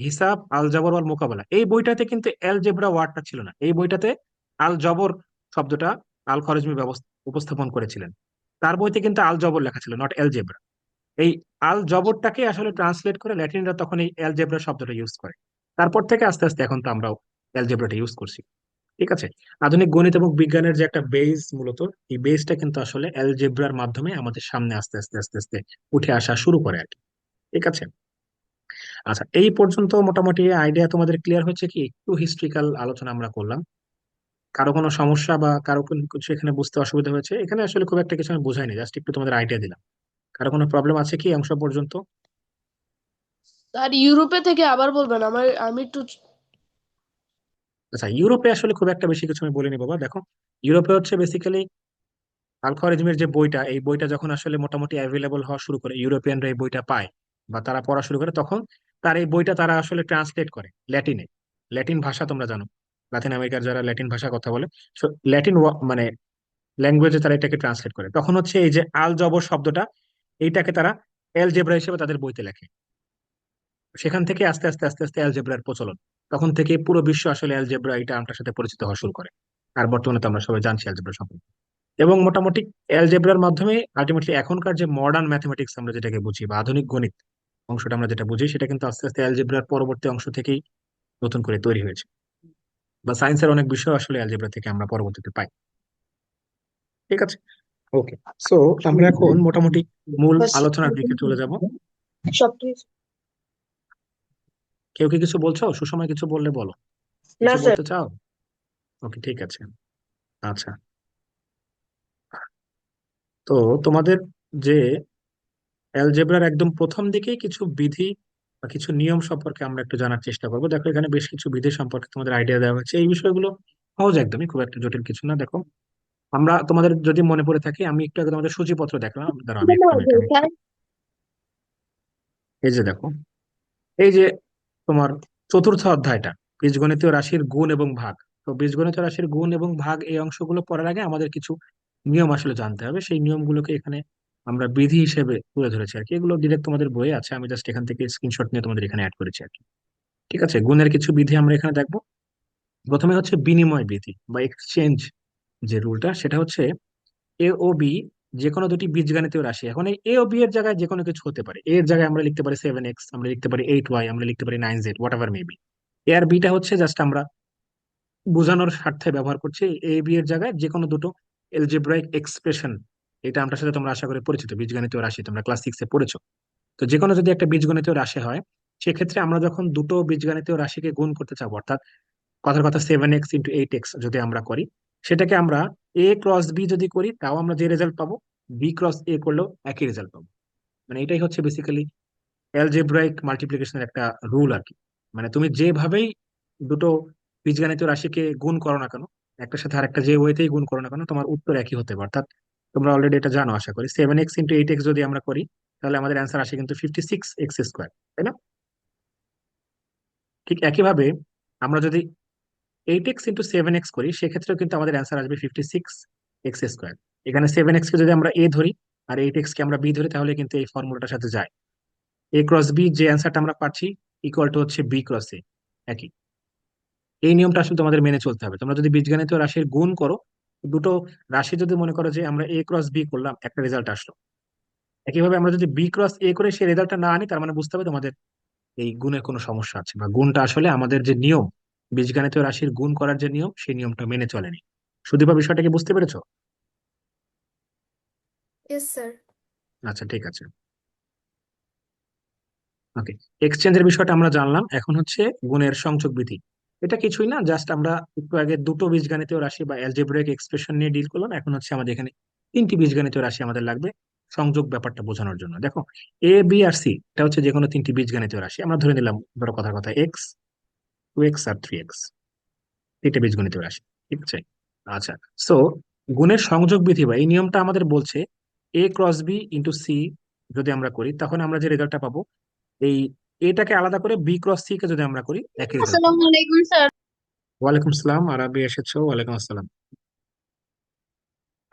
হিসাব আল জবর আল মোকাবেলা, এই বইটাতে কিন্তু অ্যালজেব্রা ওয়ার্ডটা ছিল না। এই বইটাতে আল জবর শব্দটা আল খওয়ারিজমি উপস্থাপন করেছিলেন। তার বইতে কিন্তু আল জবর লেখা ছিল, নট অ্যালজেব্রা। এই আল জবরটাকে আসলে ট্রান্সলেট করে ল্যাটিনরা তখন এই অ্যালজেব্রা শব্দটা ইউজ করে। তারপর থেকে আস্তে আস্তে এখন তো আমরাও অ্যালজেব্রাটা ইউজ করছি। ঠিক আছে। আধুনিক গণিত এবং বিজ্ঞানের যে একটা বেস, মূলত এই বেসটা কিন্তু আসলে অ্যালজেব্রার মাধ্যমে আমাদের সামনে আস্তে আস্তে আস্তে আস্তে উঠে আসা শুরু করে আর কি। ঠিক আছে। আচ্ছা, এই পর্যন্ত মোটামুটি আইডিয়া তোমাদের ক্লিয়ার হচ্ছে কি? একটু হিস্ট্রিক্যাল আলোচনা আমরা করলাম। কারো কোনো সমস্যা বা কারো কোনো কিছু এখানে বুঝতে অসুবিধা হয়েছে? এখানে আসলে খুব একটা কিছু আমি বুঝাইনি, জাস্ট একটু তোমাদের আইডিয়া দিলাম। কারো কোনো প্রবলেম আছে কি এই অংশ পর্যন্ত? আর ইউরোপে থেকে আবার বলবেন, আমি একটু আচ্ছা, ইউরোপে আসলে খুব একটা বেশি কিছু আমি বলিনি বাবা। দেখো, ইউরোপে হচ্ছে বেসিক্যালি আল খওয়ারিজমের যে বইটা, এই বইটা যখন আসলে মোটামুটি অ্যাভেলেবল হওয়া শুরু করে, ইউরোপিয়ানরা এই বইটা পায় বা তারা পড়া শুরু করে, তখন তার এই বইটা তারা আসলে ট্রান্সলেট করে ল্যাটিনে। ল্যাটিন ভাষা তোমরা জানো, লাতিন আমেরিকার যারা ল্যাটিন ভাষা কথা বলে, ল্যাটিন মানে ল্যাঙ্গুয়েজে তারা এটাকে ট্রান্সলেট করে। তখন হচ্ছে এই যে আল জবর শব্দটা, এইটাকে তারা অ্যালজেব্রা হিসেবে তাদের বইতে লেখে। সেখান থেকে আস্তে আস্তে আস্তে আস্তে অ্যালজেব্রার প্রচলন, তখন থেকে পুরো বিশ্ব আসলে অ্যালজেব্রা এই টার্মটার সাথে পরিচিত হওয়া শুরু করে। আর বর্তমানে তো আমরা সবাই জানছি অ্যালজেব্রা সম্পর্কে। এবং মোটামুটি অ্যালজেব্রার মাধ্যমে আলটিমেটলি এখনকার যে মডার্ন ম্যাথমেটিক্স আমরা যেটাকে বুঝি, বা আধুনিক গণিত অংশটা আমরা যেটা বুঝি, সেটা কিন্তু আস্তে আস্তে অ্যালজেব্রার পরবর্তী অংশ থেকেই নতুন করে তৈরি হয়েছে। বা সায়েন্সের অনেক বিষয় আসলে অ্যালজেব্রা থেকে আমরা পরবর্তীতে পাই। ঠিক আছে। ওকে, সো আমরা এখন মোটামুটি মূল আলোচনার দিকে চলে যাব। সবকিছু। কেউ কি কিছু বলছো? সুসময় কিছু বললে বলো, না কিছু স্যার। বলতে চাও? ওকে, ঠিক আছে। আচ্ছা, তো তোমাদের যে অ্যালজেব্রার একদম প্রথম দিকেই কিছু বিধি বা কিছু নিয়ম সম্পর্কে আমরা একটু জানার চেষ্টা করবো। দেখো, এখানে বেশ কিছু বিধি সম্পর্কে তোমাদের আইডিয়া দেওয়া হচ্ছে। এই বিষয়গুলো সহজ, একদমই খুব একটা জটিল কিছু না। দেখো, আমরা তোমাদের যদি মনে পড়ে থাকে, আমি একটু আগে তোমাদের সূচিপত্র দেখলাম, দাঁড়াও আমি একটা মিনিট, আমি এই যে দেখো, এই যে তোমার চতুর্থ অধ্যায়টা, বীজগণিতীয় রাশির গুণ এবং ভাগ। তো বীজগণিতীয় রাশির গুণ এবং ভাগ এই অংশগুলো পড়ার আগে আমাদের কিছু নিয়ম আসলে জানতে হবে। সেই নিয়মগুলোকে এখানে আমরা বিধি হিসেবে তুলে ধরেছি আর কি। এগুলো ডিরেক্ট তোমাদের বইয়ে আছে, আমি জাস্ট এখান থেকে স্ক্রিনশট নিয়ে তোমাদের এখানে অ্যাড করেছি আর কি। ঠিক আছে, গুণের কিছু বিধি আমরা এখানে দেখবো। প্রথমে হচ্ছে বিনিময় বিধি বা এক্সচেঞ্জ, যে রুলটা, সেটা হচ্ছে এ ও বি, যে কোনো দুটি বীজগাণিতীয় রাশি। এখন এই এ ও বি এর জায়গায় যে কোনো কিছু হতে পারে। এর জায়গায় আমরা লিখতে পারি 7x, আমরা লিখতে পারি 8y, আমরা লিখতে পারি 9z, whatever maybe. A r beta হচ্ছে জাস্ট আমরা বোঝানোর স্বার্থে ব্যবহার করছি। এ বি এর জায়গায় যে কোনো দুটো এলজেব্রাইক এক্সপ্রেশন, এটা আমটার সাথে তোমরা আশা করি পরিচিত, বীজগণিতীয় রাশি তোমরা ক্লাস 6-এ পড়েছো। তো যে কোনো যদি একটা বীজগণিতীয় রাশি হয়, সেক্ষেত্রে আমরা যখন দুটো বীজগণিতীয় রাশিকে গুণ করতে চাবো, অর্থাৎ কথার কথা 7x × 8x যদি আমরা করি, সেটাকে আমরা এ ক্রস বি যদি করি, তাও আমরা যে রেজাল্ট পাবো, বি ক্রস এ করলেও একই রেজাল্ট পাবো। মানে এটাই হচ্ছে বেসিক্যালি অ্যালজেব্রাইক মাল্টিপ্লিকেশনের একটা রুল আর কি। মানে তুমি যেভাবেই দুটো বীজগাণিতীয় রাশিকে গুণ করো না কেন, একটার সাথে আরেকটা যে ওয়েতেই গুণ করো না কেন তোমার উত্তর একই হতে পারে। অর্থাৎ তোমরা অলরেডি এটা জানো আশা করি, 7x × 8x যদি আমরা করি তাহলে আমাদের অ্যান্সার আসে কিন্তু 56x², তাই না? ঠিক একইভাবে আমরা যদি 8x × 7x করি সেক্ষেত্রেও কিন্তু আমাদের অ্যান্সার আসবে 56x²। এখানে 7x কে যদি আমরা এ ধরি আর 8x কে আমরা বি ধরি তাহলে কিন্তু এই ফর্মুলাটার সাথে যায়। A × B যে অ্যান্সারটা আমরা পাচ্ছি ইকুয়াল টু হচ্ছে B × A, একই। এই নিয়মটা আসলে তোমাদের মেনে চলতে হবে। তোমরা যদি বীজগণিত রাশির গুণ করো, দুটো রাশি যদি মনে করো যে আমরা A × B করলাম, একটা রেজাল্ট আসলো, একইভাবে আমরা যদি B × A করে সেই রেজাল্টটা না আনি তার মানে বুঝতে হবে তোমাদের এই গুণের কোনো সমস্যা আছে, বা গুণটা আসলে আমাদের যে নিয়ম, বীজগণিত রাশির গুণ করার যে নিয়ম সেই নিয়মটা মেনে চলেনি। সুদীপা, বিষয়টা কি বুঝতে পেরেছো? Yes sir. আচ্ছা, ঠিক আছে। ওকে, এক্সচেঞ্জের বিষয়টা আমরা জানলাম। এখন হচ্ছে গুণের সংযোগ বিধি। এটা কিছুই না, জাস্ট আমরা একটু আগে দুটো বীজগণিতীয় রাশি বা অ্যালজেব্রাইক এক্সপ্রেশন নিয়ে ডিল করলাম। এখন হচ্ছে আমাদের এখানে তিনটি বীজগণিতীয় রাশি আমাদের লাগবে সংযোগ ব্যাপারটা বোঝানোর জন্য। দেখো, A, B আর C এটা হচ্ছে যে কোনো তিনটি বীজগণিতীয় রাশি। আমরা ধরে নিলাম, ধরো কথার কথা, X, 2X আর 3X, তিনটে বীজগণিতীয় রাশি, ঠিক আছে? আচ্ছা, সো গুণের সংযোগ বিধি বা এই নিয়মটা আমাদের বলছে A × B × C যদি আমরা করি তখন আমরা যে রেজাল্টটা পাবো, এই এটাকে আলাদা করে B × C কে যদি আমরা করি একই রেজাল্ট পাবো। আসসালামু আলাইকুম স্যার। ওয়ালাইকুম আসসালাম, আরবি এসেছো, ওয়ালাইকুম আসসালাম।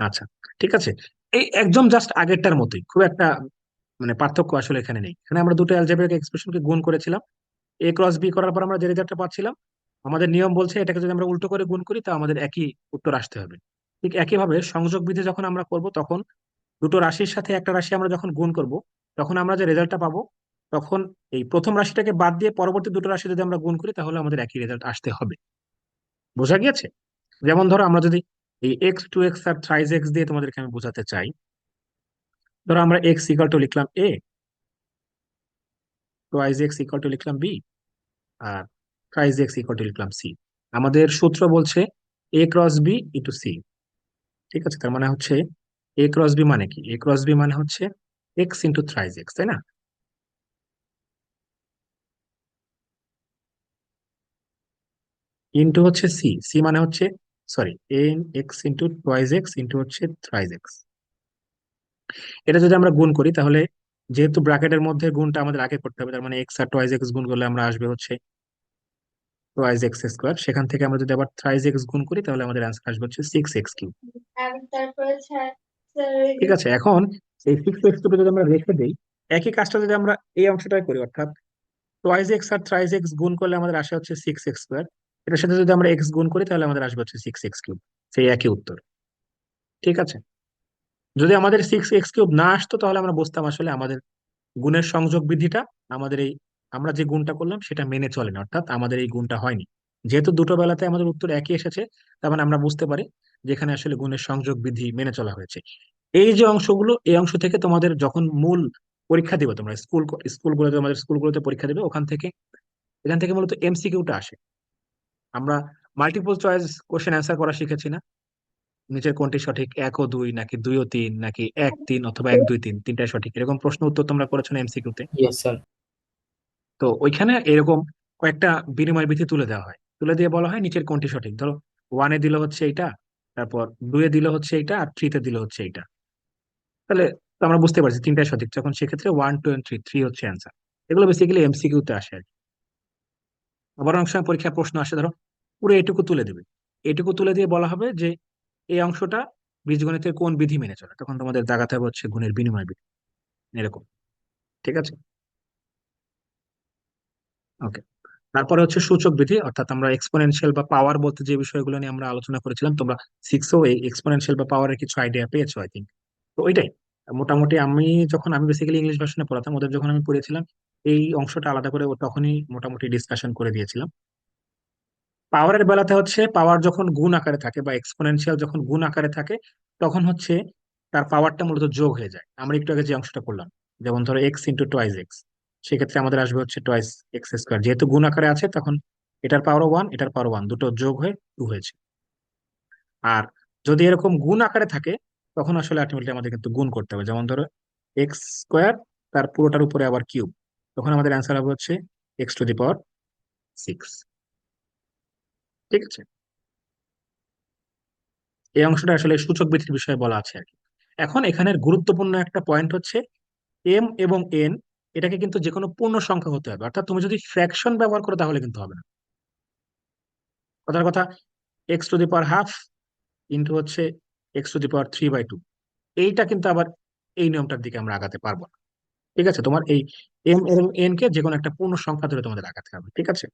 আচ্ছা, ঠিক আছে। এই একদম জাস্ট আগেরটার মতোই, খুব একটা মানে পার্থক্য আসলে এখানে নেই। এখানে আমরা দুটো অ্যালজেব্রাইক এক্সপ্রেশনকে গুণ করেছিলাম, A × B করার পর আমরা যে রেজাল্টটা পাচ্ছিলাম, আমাদের নিয়ম বলছে এটাকে যদি আমরা উল্টো করে গুণ করি তা আমাদের একই উত্তর আসতে হবে। ঠিক একইভাবে সংযোগ বিধি যখন আমরা করব তখন দুটো রাশির সাথে একটা রাশি আমরা যখন গুণ করব তখন আমরা যে রেজাল্টটা পাবো, তখন এই প্রথম রাশিটাকে বাদ দিয়ে পরবর্তী দুটো রাশি যদি আমরা গুণ করি তাহলে আমাদের একই রেজাল্ট আসতে হবে। বোঝা গিয়েছে? যেমন ধরো আমরা যদি এই X, 2X আর 3X দিয়ে তোমাদেরকে আমি বোঝাতে চাই, ধরো আমরা X = লিখলাম A, 2X লিখলাম B, আর 3X লিখলাম C। আমাদের সূত্র বলছে A × B × C। ঠিক আছে, তার মানে হচ্ছে A × B মানে কি? A × B মানে হচ্ছে X × 3X, তাই না? ইন্টু হচ্ছে সি, সি মানে হচ্ছে, সরি, এন X × 2X হচ্ছে 3X। এটা যদি আমরা গুণ করি তাহলে যেহেতু ব্র্যাকেটের মধ্যে গুণটা আমাদের আগে করতে হবে, তার মানে X আর 2X গুণ করলে আমরা আসবে হচ্ছে 2X²। সেখান থেকে আমরা যদি আবার 3X গুণ করি তাহলে আমাদের অ্যান্সার আসবে হচ্ছে 6X3। আর তারপরে স্যার ঠিক আছে, এখন এই 6X3 যদি আমরা রেখে দিই, একই কাজটা যদি আমরা এই অংশটায় করি, অর্থাৎ 2X আর 3X গুণ করলে আমাদের আসে হচ্ছে 6X²। এটার সাথে যদি আমরা এক্স গুণ করি তাহলে আমাদের আসবে হচ্ছে 6X3, সেই একই উত্তর। ঠিক আছে, যদি আমাদের 6X3 না আসতো তাহলে আমরা বুঝতাম আসলে আমাদের গুণের সংযোগ বিধিটা আমাদের এই আমরা যে গুণটা করলাম সেটা মেনে চলে না, অর্থাৎ আমাদের এই গুণটা হয়নি। যেহেতু দুটো বেলাতে আমাদের উত্তর একই এসেছে, তার মানে আমরা বুঝতে পারি যেখানে আসলে গুণের সংযোগ বিধি মেনে চলা হয়েছে। এই যে অংশগুলো, এই অংশ থেকে তোমাদের যখন মূল পরীক্ষা দিবে, তোমরা স্কুলগুলোতে, তোমাদের স্কুলগুলোতে পরীক্ষা দিবে, এখান থেকে মূলত MCQটা আসে। আমরা মাল্টিপল চয়েস কোশ্চেন অ্যান্সার করা শিখেছি না? নিচের কোনটি সঠিক, 1 ও 2 নাকি 2 ও 3 নাকি 1 3 অথবা 1 2 3 তিনটাই সঠিক, এরকম প্রশ্ন উত্তর তোমরা করেছো না MCQতে? Yes sir. তো ওইখানে এরকম কয়েকটা বিনিময় বিধি তুলে দেওয়া হয়, তুলে দিয়ে বলা হয় নিচের কোনটি সঠিক। ধরো 1-এ দিল হচ্ছে এইটা, তারপর 2-এ দিল হচ্ছে এইটা, আর 3-তে দিল হচ্ছে এইটা। তাহলে তো আমরা বুঝতে পারছি তিনটাই সঠিক, যখন সেক্ষেত্রে 1 2 and 3, 3 হচ্ছে অ্যান্সার। এগুলো বেসিক্যালি MCQতে আসে আর কি। আবার অনেক সময় পরীক্ষায় প্রশ্ন আসে, ধরো পুরো এটুকু তুলে দেবে, এটুকু তুলে দিয়ে বলা হবে যে এই অংশটা বীজগণিতের কোন বিধি মেনে চলে, তখন তোমাদের দাগাতে হবে হচ্ছে গুণের বিনিময় বিধি, এরকম। ঠিক আছে, ওকে। তারপরে হচ্ছে সূচক বিধি, অর্থাৎ আমরা এক্সপোনেনশিয়াল বা পাওয়ার বলতে যে বিষয়গুলো নিয়ে আমরা আলোচনা করেছিলাম, তোমরা সিক্সও এই এক্সপোনেনশিয়াল বা পাওয়ারের কিছু আইডিয়া পেয়েছো আই থিঙ্ক। তো ওইটাই মোটামুটি আমি বেসিক্যালি ইংলিশ ভার্সনে পড়াতাম, ওদের যখন আমি পড়েছিলাম এই অংশটা আলাদা করে তখনই মোটামুটি ডিসকাশন করে দিয়েছিলাম। পাওয়ারের বেলাতে হচ্ছে পাওয়ার যখন গুণ আকারে থাকে বা এক্সপোনেনশিয়াল যখন গুণ আকারে থাকে তখন হচ্ছে তার পাওয়ারটা মূলত যোগ হয়ে যায়। আমরা একটু আগে যে অংশটা করলাম, যেমন ধরো X × 2X, সেক্ষেত্রে আমাদের আসবে হচ্ছে 2X²। যেহেতু গুণ আকারে আছে তখন এটার পাওয়ার 1, এটার পাওয়ার 1, দুটো যোগ হয়ে 2 হয়েছে। আর যদি এরকম গুণ আকারে থাকে তখন আসলে আলটিমেটলি আমাদের কিন্তু গুণ করতে হবে, যেমন ধরো X² তার পুরোটার উপরে আবার কিউব, তখন আমাদের অ্যান্সার হবে হচ্ছে X⁶। ঠিক আছে, এই অংশটা আসলে সূচক বৃদ্ধির বিষয়ে বলা আছে আর কি। এখন এখানের গুরুত্বপূর্ণ একটা পয়েন্ট হচ্ছে এম এবং এন, এটাকে কিন্তু যে কোনো পূর্ণ সংখ্যা হতে হবে, অর্থাৎ তুমি যদি ফ্র্যাকশন ব্যবহার করো তাহলে কিন্তু হবে না। কথার কথা, x to the power half into হচ্ছে এক্স টু দি পাওয়ার 3/2, এইটা কিন্তু আবার এই নিয়মটার দিকে আমরা আগাতে পারবো না। ঠিক আছে, তোমার এই এম এবং এন কে যে কোনো একটা পূর্ণ সংখ্যা ধরে তোমাদের আগাতে হবে, ঠিক আছে?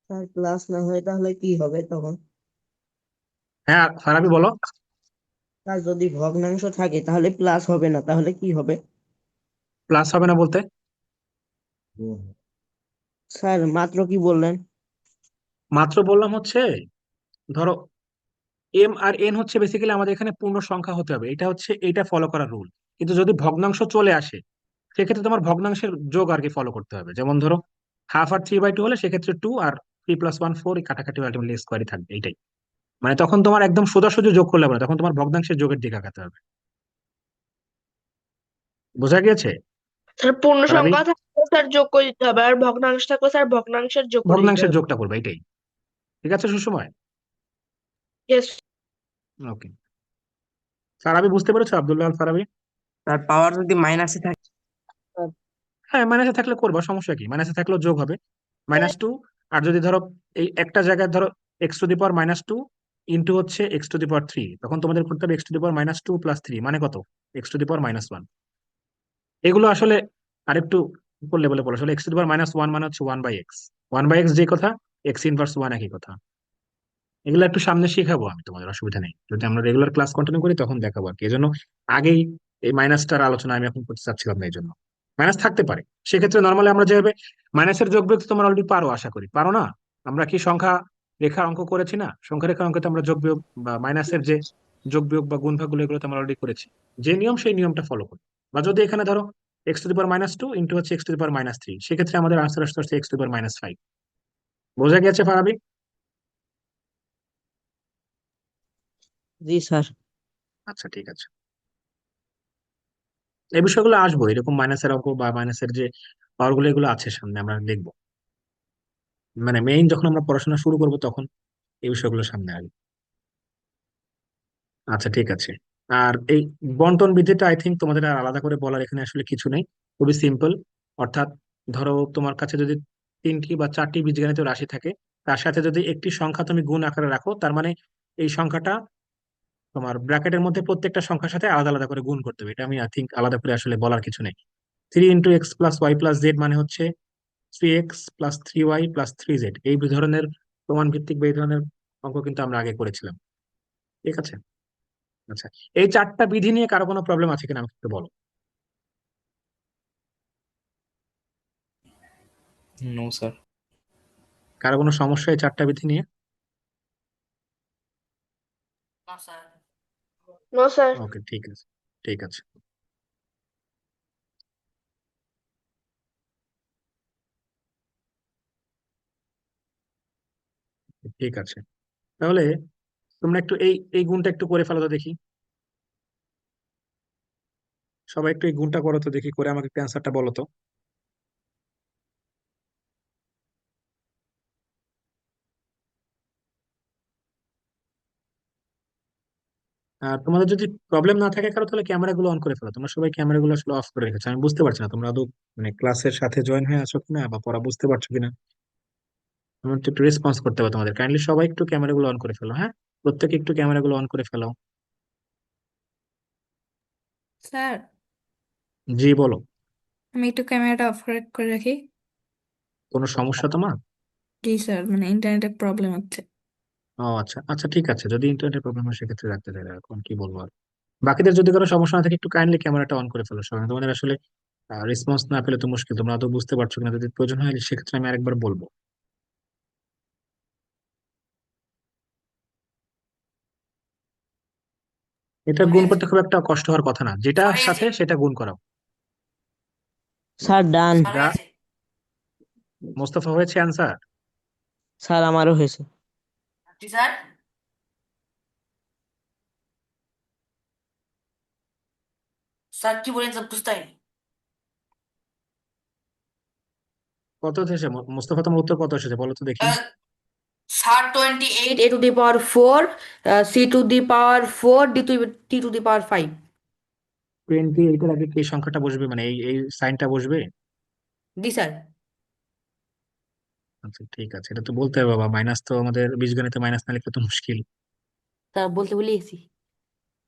স্যার প্লাস না হয় তাহলে কি হবে তখন? হ্যাঁ ফারাবি বলো। স্যার যদি ভগ্নাংশ থাকে তাহলে প্লাস হবে না, তাহলে কি হবে? প্লাস হবে না বলতে? স্যার মাত্র কি বললেন? মাত্র বললাম হচ্ছে, ধরো এম আর এন হচ্ছে বেসিক্যালি আমাদের এখানে পূর্ণ সংখ্যা হতে হবে, এটা হচ্ছে এইটা ফলো করার রুল। কিন্তু যদি ভগ্নাংশ চলে আসে সেক্ষেত্রে তোমার ভগ্নাংশের যোগ আর কি ফলো করতে হবে। যেমন ধরো হাফ আর 3/2 হলে সেক্ষেত্রে 2 আর 3+1 4, এই কাটাকাটি আলটিমেটলি স্কোয়ারই থাকবে, এইটাই। মানে তখন তোমার একদম সোজাসুজি যোগ করলে হবে না, তখন তোমার ভগ্নাংশের যোগের দিকে আগাতে হবে। বোঝা গিয়েছে স্যার পূর্ণ ফারাবি? সংখ্যা থাকলে স্যার যোগ করে দিতে হবে, আর ভগ্নাংশ থাকলে স্যার ভগ্নাংশের যোগ করে দিতে ভগ্নাংশের হবে। যোগটা করবে, এটাই। ঠিক আছে সুসময়? ইয়েস। ওকে, ফারাবি বুঝতে পেরেছো? আব্দুল্লাহ আল ফারাবি? স্যার পাওয়ার যদি মাইনাসে থাকে? হ্যাঁ মাইনাসে থাকলে করবা, সমস্যা কি, মাইনাসে থাকলেও যোগ হবে -2। আর যদি ধরো এই একটা জায়গায় ধরো x to the power -2 into হচ্ছে এক্স টু দি পাওয়ার 3, তখন তোমাদের করতে হবে এক্স টু দি পাওয়ার -2 + 3 মানে কত, এক্স টু দি পাওয়ার -1। এগুলো আসলে আরেকটু উপর লেভেলে পড়ে, আসলে এক্স টু দি পাওয়ার -1 মানে হচ্ছে 1/x, 1/x যে কথা, এক্স ইনভার্স 1 একই কথা। এগুলো একটু সামনে শিখাবো আমি তোমাদের, অসুবিধা নেই, যদি আমরা রেগুলার ক্লাস কন্টিনিউ করি তখন দেখাবো আর কি। এই জন্য আগেই এই মাইনাসটার আলোচনা আমি এখন করতে চাচ্ছিলাম না, এই জন্য মাইনাস থাকতে পারে। সেক্ষেত্রে নর্মালি আমরা যেভাবে মাইনাসের যোগ বিয়োগ তো তোমরা অলরেডি পারো, আশা করি পারো না? আমরা কি সংখ্যা রেখার অঙ্ক করেছি না? সংখ্যা রেখার অঙ্কে তো আমরা যোগ বিয়োগ বা মাইনাসের যে যোগ বিয়োগ বা গুণভাগ গুলো, এগুলো তো আমরা অলরেডি করেছি। যে নিয়ম সেই নিয়মটা ফলো করি। বা যদি এখানে ধরো x to the power -2 into হচ্ছে এক্স টু দি পাওয়ার -3, সেক্ষেত্রে আমাদের আনসার আসতে হচ্ছে এক্স টু দি পাওয়ার -5। বোঝা গেছে ফারাবি? জি স্যার। আচ্ছা ঠিক আছে, এই বিষয়গুলো আসবো, এরকম মাইনাসের অঙ্ক বা মাইনাসের যে পাওয়ার গুলো, এগুলো আছে সামনে আমরা দেখবো। মানে মেইন যখন আমরা পড়াশোনা শুরু করব তখন এই বিষয়গুলো সামনে আসবে। আচ্ছা ঠিক আছে। আর এই বন্টন বিধিটা আই থিঙ্ক তোমাদের আর আলাদা করে বলার এখানে আসলে কিছু নেই, খুবই সিম্পল। অর্থাৎ ধরো তোমার কাছে যদি 3টি বা 4টি বীজগণিত রাশি থাকে, তার সাথে যদি একটি সংখ্যা তুমি গুণ আকারে রাখো, তার মানে এই সংখ্যাটা তোমার ব্র্যাকেটের মধ্যে প্রত্যেকটা সংখ্যার সাথে আলাদা আলাদা করে গুণ করতে হবে। এটা আমি আই থিঙ্ক আলাদা করে আসলে বলার কিছু নেই। 3 × x + y + z মানে হচ্ছে 3x + 3y + 3z, এই ধরনের প্রমাণ ভিত্তিক বা এই ধরনের অঙ্ক কিন্তু আমরা আগে করেছিলাম। ঠিক আছে। আচ্ছা, এই 4টা বিধি নিয়ে কারো কোনো প্রবলেম আছে কিনা আমাকে একটু বলো। No sir. কারো কোনো সমস্যা এই 4টা বিধি নিয়ে? No, sir. No sir. Okay ঠিক আছে, ঠিক আছে। ঠিক আছে, তাহলে তোমরা একটু এই এই গুণটা একটু করে ফেলো তো দেখি। সবাই একটু এই গুণটা করো তো দেখি, করে আমাকে একটু অ্যান্সারটা বলো তো। আর তোমাদের যদি প্রবলেম না থাকে কারো, তাহলে ক্যামেরাগুলো অন করে ফেলো। তোমরা সবাই ক্যামেরাগুলো আসলে অফ করে রেখেছো, আমি বুঝতে পারছি না তোমরা আদৌ মানে ক্লাসের সাথে জয়েন হয়ে আছো কিনা বা পড়া বুঝতে পারছো কিনা। আমার তো একটু রেসপন্স করতে হবে তোমাদের, কাইন্ডলি সবাই একটু ক্যামেরাগুলো অন করে ফেলো, হ্যাঁ প্রত্যেকে একটু ক্যামেরাগুলো অন করে ফেলো। স্যার, জি বলো। আমি একটু ক্যামেরাটা অফ করে রাখি। কোনো সমস্যা তোমার? জি স্যার, মানে ইন্টারনেটের প্রবলেম হচ্ছে। ও আচ্ছা আচ্ছা ঠিক আছে, যদি ইন্টারনেটের প্রবলেম হয় সেক্ষেত্রে রাখতে চাই, এখন কি বলবো আর। বাকিদের যদি কোনো সমস্যা না থাকে একটু কাইন্ডলি ক্যামেরাটা অন করে ফেলো সবাই, তোমাদের আসলে রেসপন্স না পেলে তো মুশকিল, তোমরা তো বুঝতে পারছো কিনা, যদি প্রয়োজন হয় সেক্ষেত্রে আমি আরেকবার বলবো। এটা গুণ করতে খুব একটা কষ্ট হওয়ার কথা না, যেটার Sorry, সাথে সেটা গুণ করাও। স্যার ডান। Sorry, যা মোস্তফা হয়েছে অ্যান্সার। স্যার আমারও হয়েছে। জি স্যার। স্যার কি বলেন স্যার বুঝতে পারিনি। কত এসেছে মোস্তফা, তোমার উত্তর কত এসেছে বলো তো দেখি। আহ, sir 28 a to the power 4 c to the power 4 t to the power 5 28-এর আগে কি সংখ্যাটা বসবে, মানে এই এই সাইনটা বসবে? জি স্যার আচ্ছা ঠিক আছে, এটা তো বলতে হবে বাবা, মাইনাস তো আমাদের বীজগণিতে মাইনাস না লিখলে তো মুশকিল। তা বলতে ভুলেছি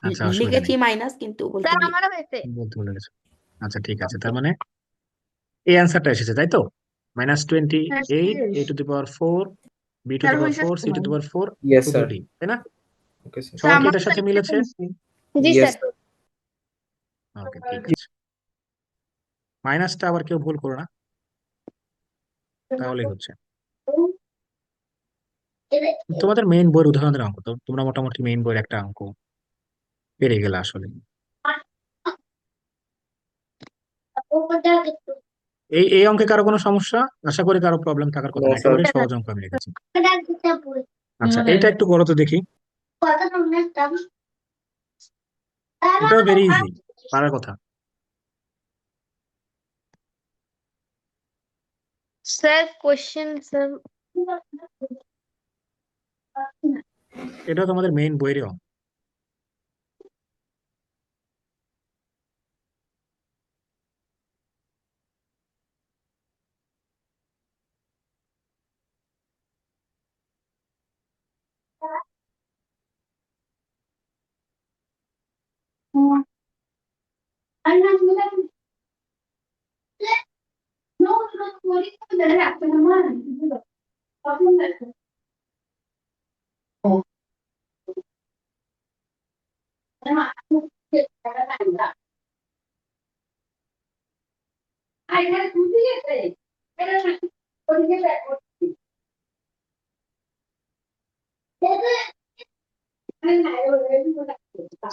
আচ্ছা অসুবিধা লিখেছি নেই, মাইনাস কিন্তু বলতে স্যার ভুলে আমারও হয়েছে। বলতে ভুলে গেছো। আচ্ছা ঠিক আছে, তার মানে এই অ্যান্সারটা এসেছে তাই তো, -28 a to the power 4 b to sir the power হয়েছে 4 c to তোমার? the power 4 yes two sir. D, তাই না? Okay sir. স্যার সবার কি আমার এটার সাথে মিলেছে? জি ইয়েস স্যার। স্যার। ওকে ঠিক আছে, মাইনাসটা আবার কেউ ভুল করো না, তাহলেই হচ্ছে। তোমাদের মেইন বইয়ের উদাহরণের অঙ্ক তো, তোমরা মোটামুটি মেইন বইয়ের একটা অঙ্ক পেরে গেলে আসলে। এই এই অঙ্কে কারো কোনো সমস্যা? আশা করি কারো প্রবলেম থাকার কথা নো না, স্যার। একেবারে সহজ অঙ্ক আমি রেখেছি। আচ্ছা এইটা একটু করো তো দেখি, এটাও ভেরি ইজি, পারার কথা। Sir question sir. এটাও তোমাদের মেইন বইয়ের অঙ্ক।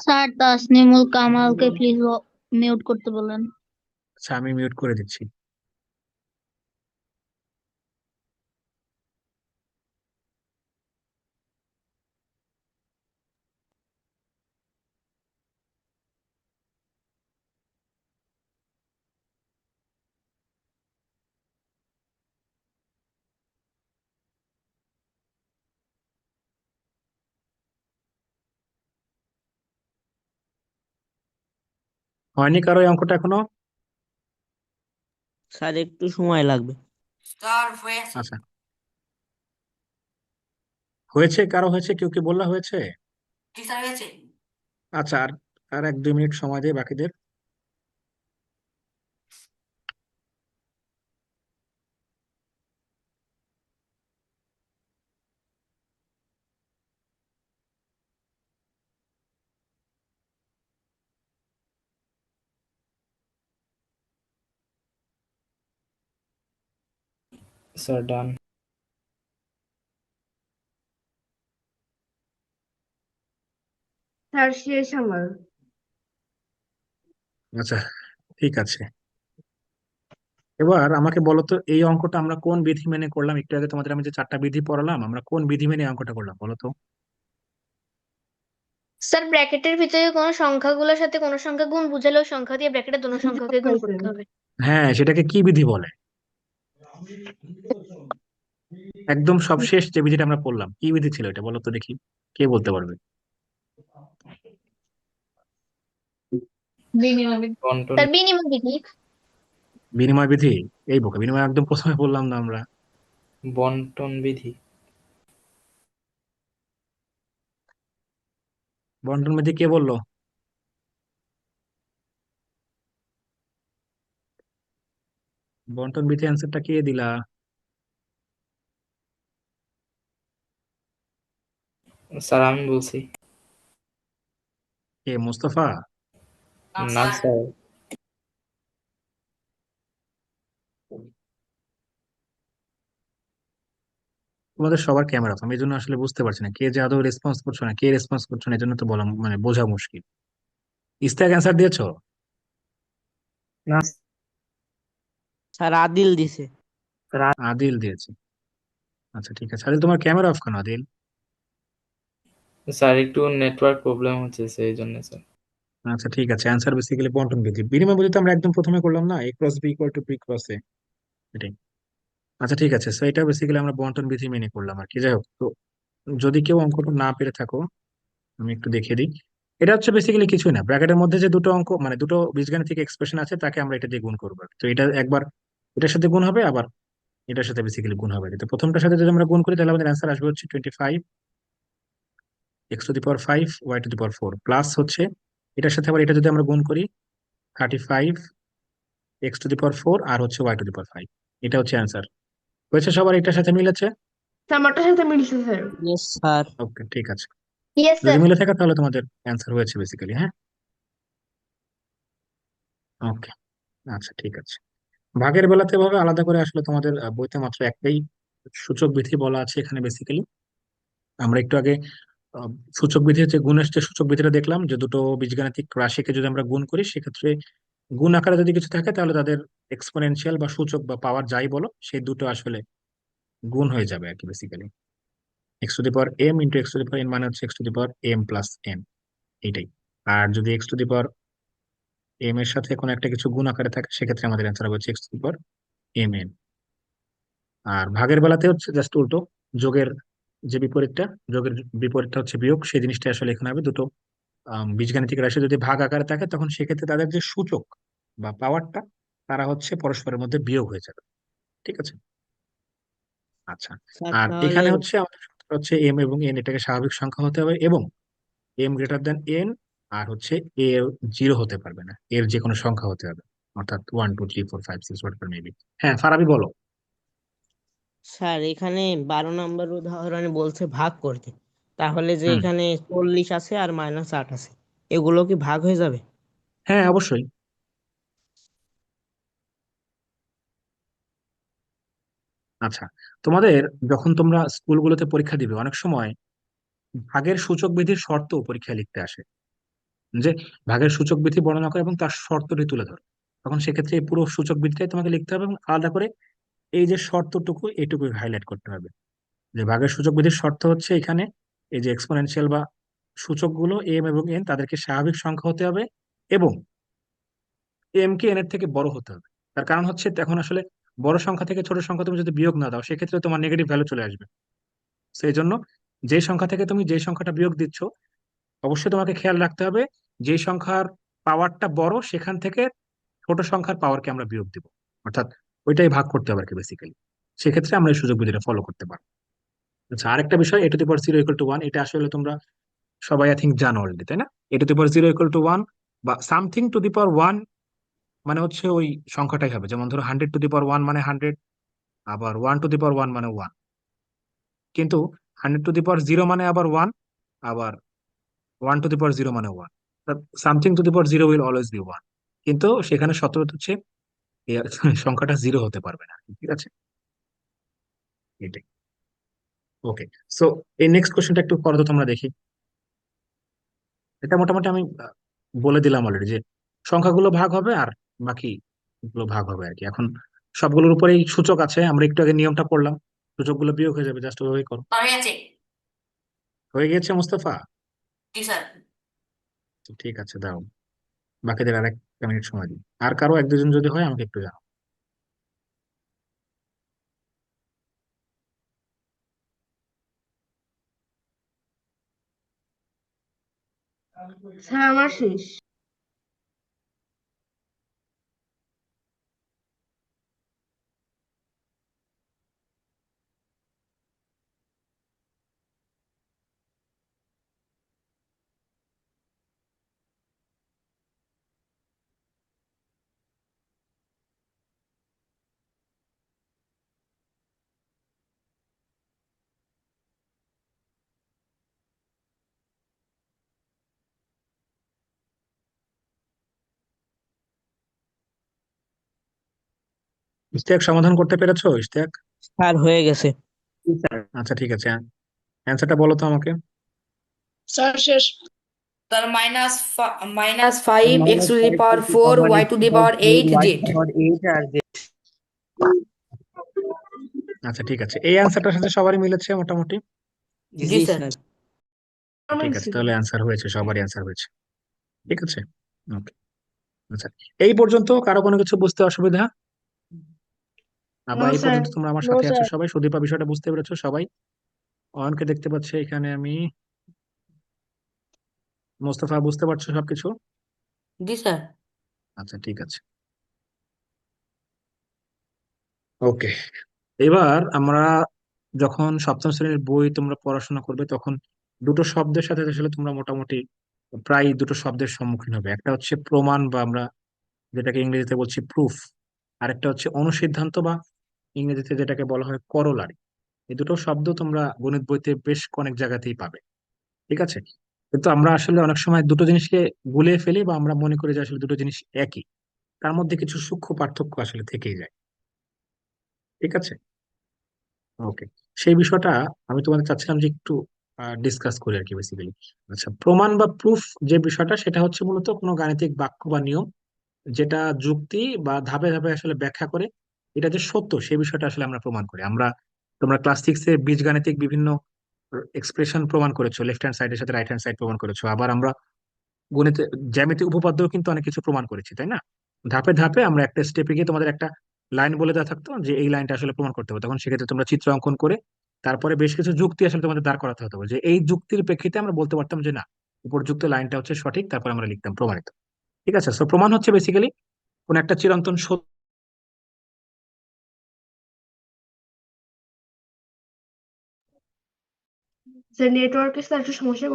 স্যার তাসনিমুল কামালকে প্লিজ মিউট করতে বলেন। আচ্ছা আমি মিউট করে দিচ্ছি। হয়নি কারো এই অঙ্কটা এখনো? স্যার একটু সময় লাগবে। স্যার হয়েছে আচ্ছা হয়েছে, কারো হয়েছে, কেউ কি বললা হয়েছে? জি স্যার হয়েছে আচ্ছা আর আর 1-2 মিনিট সময় দিয়ে বাকিদের। স্যার ডান। স্যার শেষ আমার। আচ্ছা ঠিক আছে, এবার আমাকে বলো তো এই অঙ্কটা আমরা কোন বিধি মেনে করলাম? একটু আগে তোমাদের আমি যে 4টা বিধি পড়ালাম, আমরা কোন বিধি মেনে এই অঙ্কটা করলাম বলো তো? স্যার ব্র্যাকেটের ভিতরে কোনো সংখ্যাগুলোর সাথে কোনো সংখ্যা গুণ বুঝালেও সংখ্যা দিয়ে ব্র্যাকেটের দুটো সংখ্যাকে গুণ করতে হবে। হ্যাঁ সেটাকে কি বিধি বলে? একদম সবশেষ যে বিধিটা আমরা পড়লাম কি বিধি ছিল এটা বলো তো দেখি, কে বলতে পারবে? বন্টন। স্যার বিনিময় বিধি। বিনিময় বিধি? এই বোকা, বিনিময় একদম প্রথমে বললাম না আমরা? বন্টন বিধি। বন্টন বিধি কে বললো? বন্টন বিধি অ্যান্সারটা কে দিলা? স্যার আমি বলছি। কে, মোস্তফা? না না স্যার স্যার। তোমাদের সবার ক্যামেরা অফ, আমি এই জন্য আসলে বুঝতে পারছি না কে যে আদৌ রেসপন্স করছো না, কে রেসপন্স করছো না, এই জন্য তো বলা মানে বোঝা মুশকিল। ইস্তাক অ্যান্সার দিয়েছো? না স্যার আদিল দিছে। স্যার। আদিল দিয়েছে। আচ্ছা ঠিক আছে, আদিল তোমার ক্যামেরা অফ কেন আদিল? স্যার একটু নেটওয়ার্ক প্রবলেম হচ্ছে সেই জন্য স্যার। আচ্ছা ঠিক আছে, অ্যান্সার বেসিক্যালি বন্টন বিধি। বিনিময় বিধি তো আমরা একদম প্রথমে করলাম না, A cross B equal to B cross A, এটাই। আচ্ছা ঠিক আছে, তো এটা বেসিক্যালি আমরা বন্টন বিধি মেনে করলাম আর কি। যাই হোক, তো যদি কেউ অঙ্কটা না পেরে থাকো আমি একটু দেখিয়ে দিই। এটা হচ্ছে বেসিক্যালি কিছুই না, ব্র্যাকেটের মধ্যে যে দুটো অঙ্ক মানে দুটো বীজগাণিতিক এক্সপ্রেশন আছে তাকে আমরা এটা দিয়ে গুণ করবো। তো এটা একবার এটার সাথে গুণ হবে, আবার এটার সাথে বেসিক্যালি গুণ হবে। তো প্রথমটার সাথে যদি আমরা গুণ করি তাহলে আমাদের অ্যান্সার আসবে হচ্ছে 25 x⁵ y⁴ প্লাস হচ্ছে এটার সাথে আবার এটা যদি আমরা গুণ করি 35 x⁴ আর হচ্ছে y⁵। এটা হচ্ছে অ্যান্সার। হয়েছে সবার, এটার সাথে মিলেছে? আমারটার সাথে মিলছে স্যার। Yes sir. ওকে ঠিক আছে, ইয়েস যদি স্যার। মিলে থাকে তাহলে তোমাদের অ্যান্সার হয়েছে বেসিক্যালি। হ্যাঁ, ওকে, আচ্ছা ঠিক আছে। ভাগের বেলাতে ভাবে আলাদা করে আসলে তোমাদের বইতে মাত্র একটাই সূচক বিধি বলা আছে এখানে বেসিক্যালি। আমরা একটু আগে আহ, সূচক বিধি হচ্ছে গুণের যে সূচক বিধিটা দেখলাম, যে দুটো বীজগাণিতিক রাশিকে যদি আমরা গুণ করি সেক্ষেত্রে গুণ আকারে যদি কিছু থাকে তাহলে তাদের এক্সপোনেনশিয়াল বা সূচক বা পাওয়ার যাই বলো সেই দুটো আসলে গুণ হয়ে যাবে আর কি বেসিক্যালি। x⁴m × x⁴n মানে হচ্ছে x⁴m+n, এইটাই। আর যদি x⁴m এর সাথে কোনো একটা কিছু গুণ আকারে থাকে সেক্ষেত্রে আমাদের অ্যান্সার হবে হচ্ছে x⁴mn। আর ভাগের বেলাতে হচ্ছে জাস্ট উল্টো, যোগের যে বিপরীতটা, যোগের বিপরীতটা হচ্ছে বিয়োগ, সেই জিনিসটা আসলে এখানে হবে। দুটো বীজগাণিতিক রাশি যদি ভাগ আকারে থাকে তখন সেক্ষেত্রে তাদের যে সূচক বা পাওয়ারটা তারা হচ্ছে পরস্পরের মধ্যে বিয়োগ হয়ে যাবে। ঠিক আছে, আচ্ছা। স্যার আর তাহলে এখানে হচ্ছে আমাদের সূত্র হচ্ছে এম এবং এন, এটাকে স্বাভাবিক সংখ্যা হতে হবে এবং m n, আর হচ্ছে এ 0 হতে পারবে না, এর যে কোনো সংখ্যা হতে হবে, অর্থাৎ 1 2 3 4 5 6 হোয়াটএভার মেবি। হ্যাঁ ফারাবি বলো। স্যার এখানে 12 নম্বর উদাহরণে বলছে ভাগ করতে, তাহলে যে হুম, এখানে 40 আছে আর -8 আছে, এগুলো কি ভাগ হয়ে যাবে? হ্যাঁ অবশ্যই। আচ্ছা, তোমাদের যখন তোমরা স্কুলগুলোতে পরীক্ষা দিবে অনেক সময় ভাগের সূচক বিধির শর্ত পরীক্ষায় লিখতে আসে, যে ভাগের সূচক বিধি বর্ণনা করে এবং তার শর্তটি তুলে ধরে। তখন সেক্ষেত্রে এই পুরো সূচক বিধিটাই তোমাকে লিখতে হবে এবং আলাদা করে এই যে শর্তটুকু এইটুকু হাইলাইট করতে হবে। যে ভাগের সূচক বিধির শর্ত হচ্ছে এখানে এই যে এক্সপোনেনশিয়াল বা সূচকগুলো এম এবং এন তাদেরকে স্বাভাবিক সংখ্যা হতে হবে এবং এম কে এন এর থেকে বড় হতে হবে। তার কারণ হচ্ছে এখন আসলে বড় সংখ্যা থেকে ছোট সংখ্যা তুমি যদি বিয়োগ না দাও সেক্ষেত্রে তোমার নেগেটিভ ভ্যালু চলে আসবে। সেই জন্য যে সংখ্যা থেকে তুমি যে সংখ্যাটা বিয়োগ দিচ্ছ অবশ্যই তোমাকে খেয়াল রাখতে হবে যে সংখ্যার পাওয়ারটা বড় সেখান থেকে ছোট সংখ্যার পাওয়ারকে আমরা বিয়োগ দিব, অর্থাৎ ওইটাই ভাগ করতে হবে আর কি বেসিক্যালি। সেক্ষেত্রে আমরা এই সুযোগ বিধিটা ফলো করতে পারবো। আচ্ছা, আরেকটা বিষয়, a⁴ 0 = 1, এটা আসলে তোমরা সবাই আই থিঙ্ক জানো অলরেডি, তাই না? a⁴ 0 = 1 বা সামথিং টু দি পাওয়ার 1 মানে হচ্ছে ওই সংখ্যাটাই হবে। যেমন ধরো 100 টু দি পাওয়ার 1 মানে 100, আবার 1 টু দি পাওয়ার 1 মানে 1। কিন্তু 100 টু দি পাওয়ার 0 মানে আবার 1, আবার 1 টু দি পাওয়ার 0 মানে 1। Something to the power 0 will always be 1, কিন্তু সেখানে শর্ত হচ্ছে এই সংখ্যাটা 0 হতে পারবে না। ঠিক আছে, এটাই। ওকে, সো এই নেক্সট কোশ্চেনটা একটু করো তো তোমরা দেখি। এটা মোটামুটি আমি বলে দিলাম অলরেডি যে সংখ্যাগুলো ভাগ হবে আর বাকি গুলো ভাগ হবে আর কি। এখন সবগুলোর উপরেই সূচক আছে, আমরা একটু আগে নিয়মটা পড়লাম, সূচকগুলো বিয়োগ হয়ে যাবে, জাস্ট ওইভাবেই করো। হয়ে গেছে। হয়ে গেছে মোস্তফা? জি স্যার। তো ঠিক আছে, দাও বাকিদের আর একটা মিনিট সময় দিই। আর কারো এক দুজন যদি হয় আমাকে একটু জানাও। স্যার আমার শেষ। ইশতিয়াক সমাধান করতে পেরেছো ইশতিয়াক? স্যার হয়ে গেছে। আচ্ছা ঠিক আছে, অ্যান্সারটা বলো তো আমাকে। স্যার শেষ। তার -5 x⁴ y⁴ 8 z। আচ্ছা ঠিক আছে, এই অ্যান্সারটার সাথে সবারই মিলেছে মোটামুটি। জি জি স্যার। স্যার। ঠিক আছে, তাহলে অ্যান্সার হয়েছে, সবারই অ্যান্সার হয়েছে। ঠিক আছে, ওকে। আচ্ছা, এই পর্যন্ত কারো কোনো কিছু বুঝতে অসুবিধা? বা নো এই স্যার। পর্যন্ত তোমরা আমার নো সাথে আছো স্যার। সবাই? সুদীপা বিষয়টা বুঝতে পেরেছো সবাই? অয়নকে দেখতে পাচ্ছি এখানে আমি। মোস্তফা বুঝতে পারছো সবকিছু? জি স্যার। আচ্ছা ঠিক আছে, ওকে। এবার আমরা যখন সপ্তম শ্রেণীর বই তোমরা পড়াশোনা করবে তখন দুটো শব্দের সাথে আসলে তোমরা মোটামুটি প্রায় দুটো শব্দের সম্মুখীন হবে। একটা হচ্ছে প্রমাণ, বা আমরা যেটাকে ইংরেজিতে বলছি প্রুফ। আরেকটা হচ্ছে অনুসিদ্ধান্ত, বা ইংরেজিতে যেটাকে বলা হয় করোলারি। এই দুটো শব্দ তোমরা গণিত বইতে বেশ অনেক জায়গাতেই পাবে, ঠিক আছে? কিন্তু আমরা আসলে অনেক সময় দুটো জিনিসকে গুলিয়ে ফেলি, বা আমরা মনে করি যে আসলে দুটো জিনিস একই। তার মধ্যে কিছু সূক্ষ্ম পার্থক্য আসলে থেকেই যায়, ঠিক আছে? ওকে, সেই বিষয়টা আমি তোমাদের চাচ্ছিলাম যে একটু ডিসকাস করি আর কি, বেসিক্যালি। আচ্ছা, প্রমাণ বা প্রুফ যে বিষয়টা, সেটা হচ্ছে মূলত কোনো গাণিতিক বাক্য বা নিয়ম যেটা যুক্তি বা ধাপে ধাপে আসলে ব্যাখ্যা করে এটা যে সত্য সেই বিষয়টা আসলে আমরা প্রমাণ করি। আমরা, তোমরা ক্লাস সিক্সে বীজগাণিতিক বিভিন্ন এক্সপ্রেশন প্রমাণ করেছো, লেফট হ্যান্ড সাইডের সাথে রাইট হ্যান্ড সাইড প্রমাণ করেছো। আবার আমরা গণিতে জ্যামিতিক উপপাদ্যও কিন্তু অনেক কিছু প্রমাণ করেছি, তাই না? ধাপে ধাপে আমরা একটা স্টেপে গিয়ে তোমাদের একটা লাইন বলে দেওয়া থাকতো যে এই লাইনটা আসলে প্রমাণ করতে হবে, তখন সেক্ষেত্রে তোমরা চিত্র অঙ্কন করে তারপরে বেশ কিছু যুক্তি আসলে তোমাদের দাঁড় করাতে হতো, যে এই যুক্তির প্রেক্ষিতে আমরা বলতে পারতাম যে না, উপরযুক্ত লাইনটা হচ্ছে সঠিক, তারপর আমরা লিখতাম প্রমাণিত। ঠিক আছে, সো প্রমাণ হচ্ছে বেসিক্যালি কোন একটা চিরন্তন সত্য। স্যার নেটওয়ার্কের স্যার একটু সমস্যা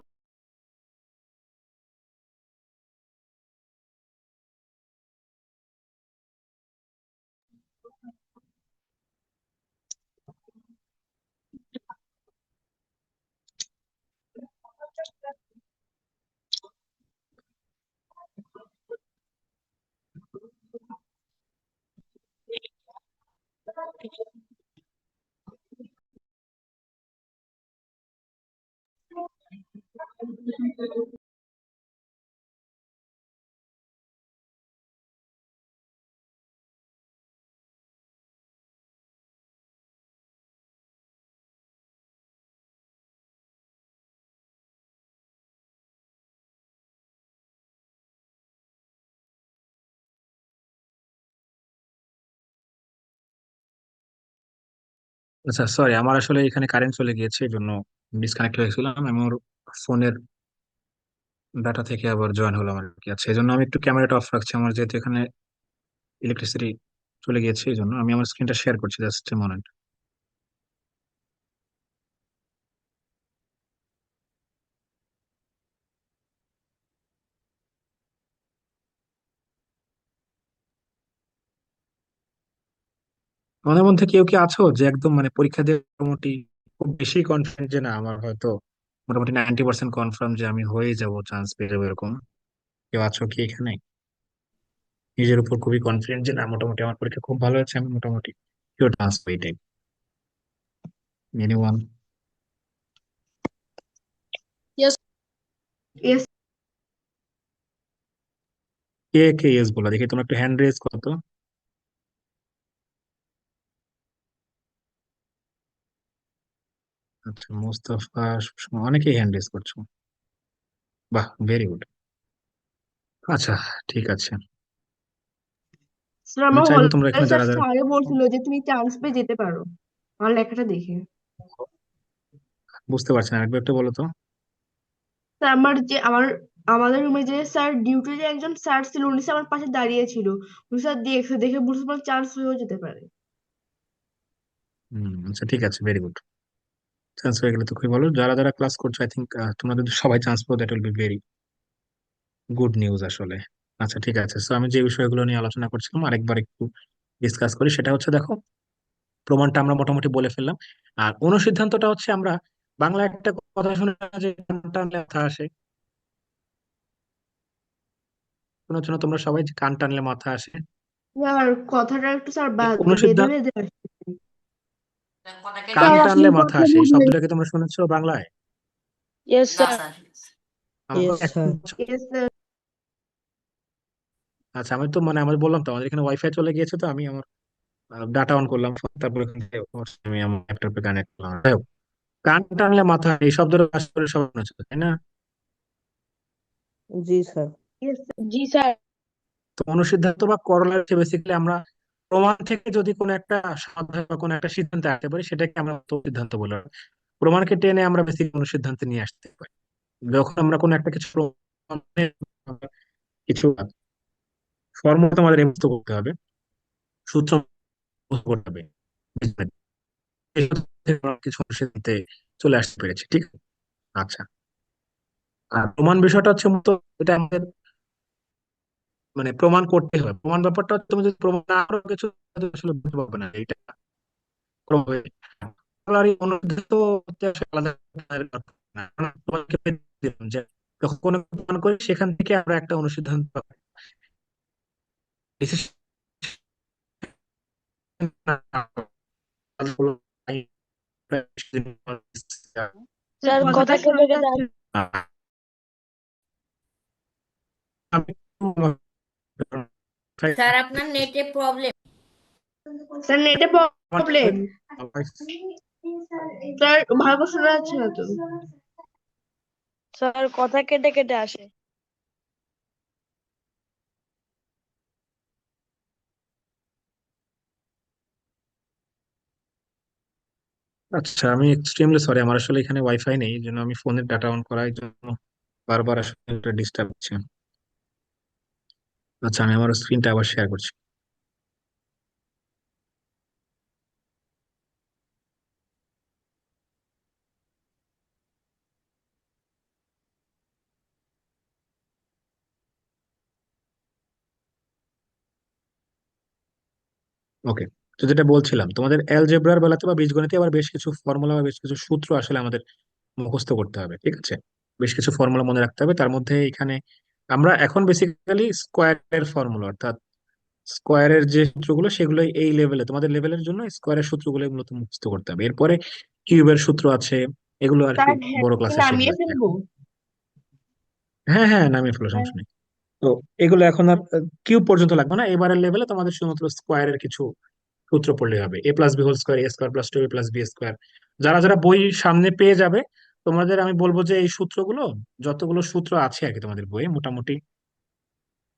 আচ্ছা সরি, আমার আসলে এখানে কারেন্ট চলে গিয়েছে, এই জন্য ডিসকানেক্ট হয়েছিলাম। আমি আমার ফোনের ডাটা থেকে আবার জয়েন হলাম আর কি। আচ্ছা, এই জন্য আমি একটু ক্যামেরাটা অফ রাখছি, আমার যেহেতু এখানে ইলেকট্রিসিটি চলে গিয়েছে, এই জন্য আমি আমার স্ক্রিনটা শেয়ার করছি, জাস্ট এ মোমেন্ট। আমাদের মধ্যে কেউ কি আছো যে একদম মানে পরীক্ষা দিয়ে মোটামুটি খুব বেশি কনফিডেন্ট যে না, আমার হয়তো মোটামুটি 90% কনফার্ম যে আমি হয়ে যাব, চান্স পেয়ে যাবো, এরকম কেউ আছো কি এখানে? নিজের উপর খুবই কনফিডেন্ট যে না, মোটামুটি আমার পরীক্ষা খুব ভালো হয়েছে, আমি মোটামুটি শিওর চান্স পেয়ে টাইপ? এনিওয়ান? ইয়েস। ইয়েস। কে কে ইয়েস বলা দেখি, তোমরা একটু হ্যান্ড রেজ করো তো। আচ্ছা, মোস্তফা, সুষমা, অনেকেই হ্যান্ড রেজ করছো। বাহ, ভেরি গুড। আচ্ছা, ঠিক আছে। স্যার আমি আমার চাইবো তোমরা হলে এখানে স্যার যারা যারা, স্যারে বলছিল যে তুমি চান্স পেয়ে যেতে পারো আমার লেখাটা দেখে। বুঝতে পারছেন, আরেকবার একটু বলো তো। স্যার আমাদের রুমে যে স্যার ডিউটি যে একজন স্যার ছিল উনি স্যার আমার পাশে দাঁড়িয়ে ছিল। উনি স্যার দেখে দেখে বলছে তোমার চান্স হয়েও যেতে পারে। আচ্ছা ঠিক আছে, ভেরি গুড। চান্স হয়ে গেলে তো খুবই ভালো। যারা যারা ক্লাস করছো, আই থিঙ্ক তোমরা যদি সবাই চান্স পাও, that will be very good news আসলে। আচ্ছা ঠিক আছে, তো আমি যে বিষয়গুলো নিয়ে আলোচনা করছিলাম আরেকবার একটু ডিসকাস করি। সেটা হচ্ছে, দেখো, প্রমাণটা আমরা মোটামুটি বলে ফেললাম। আর অনুসিদ্ধান্তটা হচ্ছে আমরা বাংলা একটা কথা শুনে না যে কান টানলে মাথা আসে? শুনেছো না তোমরা সবাই যে কান টানলে মাথা আসে? স্যার কথাটা একটু স্যার এই বেঁধে অনুসিদ্ধান্ত, বেঁধে আসছে। কান স্যার টানলে আসলে মাথা কথা আসে, এই বুঝলেন। শব্দটা কি তোমরা শুনেছো বাংলায়? Yes sir. আমাকে ইয়েস এখন স্যার। Yes, sir. আচ্ছা, আমি তো মানে আমি বললাম তো আমাদের এখানে ওয়াইফাই চলে গিয়েছে, তো আমি আমার ডাটা অন করলাম, তারপরে এখান থেকে আমি আমার ল্যাপটপে কানেক্ট করলাম। যাই হোক, কান টানলে মাথা, এই শব্দটা আসলে সবাই শুনেছো তাই না? জি স্যার। Yes, sir. জি স্যার। তো অনুসিদ্ধান্ত বা করলার হচ্ছে বেসিক্যালি আমরা প্রমাণ থেকে যদি কোনো একটা সমাধান বা কোনো একটা সিদ্ধান্তে আসতে পারি সেটাকে আমরা সিদ্ধান্ত বলে। প্রমাণকে টেনে আমরা বেশি কোনো সিদ্ধান্তে নিয়ে আসতে পারি। যখন আমরা কোনো একটা কিছু কিছু ফর্মুলা আমাদের মুক্ত করতে হবে, সূত্র মুখস্থ করতে হবে, এই সূত্র থেকে আমরা কিছু সিদ্ধান্তে চলে আসতে পেরেছি, ঠিক আছে? আচ্ছা, আর প্রমাণ বিষয়টা হচ্ছে মূলত এটা আমাদের মানে প্রমাণ করতে হবে। প্রমাণ ব্যাপারটা হচ্ছে তুমি যদি প্রমাণ না করো কিছু, তাহলে আসলে বুঝতে পারবে না এটা ক্রমে। আর এই অনুসিদ্ধান্ত হচ্ছে আসলে আলাদা না। কারণ তোমাকে দিলাম যে যখন কোনো প্রমাণ করি সেখান থেকে আমরা একটা অনুসিদ্ধান্ত পাই। Decision হলো স্যার কথাটা কথা শোনা কেটে কেটে যাচ্ছে। আমি স্যার আপনার নেটে প্রবলেম। স্যার নেটে প্রবলেম, স্যার ভালো করে শোনা যাচ্ছে না তো। স্যার কথা কেটে কেটে আসে। আচ্ছা, আমি এক্সট্রিমলি সরি, আমার আসলে এখানে ওয়াইফাই নেই, এই জন্য আমি ফোনের ডাটা অন করার জন্য বারবার আসলে ডিস্টার্ব হচ্ছে। আচ্ছা, আমি আমার স্ক্রিনটা আবার শেয়ার করছি। ওকে, তো যেটা বলছিলাম, তোমাদের অ্যালজেব্রার বেলাতে বা বীজগণিতে আবার বেশ কিছু ফর্মুলা বা বেশ কিছু সূত্র আসলে আমাদের মুখস্থ করতে হবে, ঠিক আছে? বেশ কিছু ফর্মুলা মনে রাখতে হবে। তার মধ্যে এখানে আমরা এখন বেসিক্যালি স্কোয়ারের ফর্মুলা, অর্থাৎ স্কোয়ারের যে সূত্রগুলো সেগুলো এই লেভেলে, তোমাদের লেভেলের জন্য স্কোয়ারের সূত্রগুলো মূলত মুখস্থ করতে হবে। এরপরে কিউবের সূত্র আছে, এগুলো আর কি স্যার হ্যাঁ, বড় কি ক্লাসে শিখবে নামিয়ে আর কি ফেলবো? এখন। হ্যাঁ হ্যাঁ, নামিয়ে ফেলো, সমস্যা নেই। তো এগুলো এখন আর কিউব পর্যন্ত লাগবে না, এবারের লেভেলে তোমাদের শুধুমাত্র স্কোয়ারের কিছু সূত্র পড়লে হবে। এ প্লাস বি হোল স্কোয়ার, এ স্কোয়ার প্লাস টু এ প্লাস বি স্কোয়ার। যারা যারা বই সামনে পেয়ে যাবে, তোমাদের আমি বলবো যে এই সূত্রগুলো, যতগুলো সূত্র আছে আর কি তোমাদের বইয়ে মোটামুটি,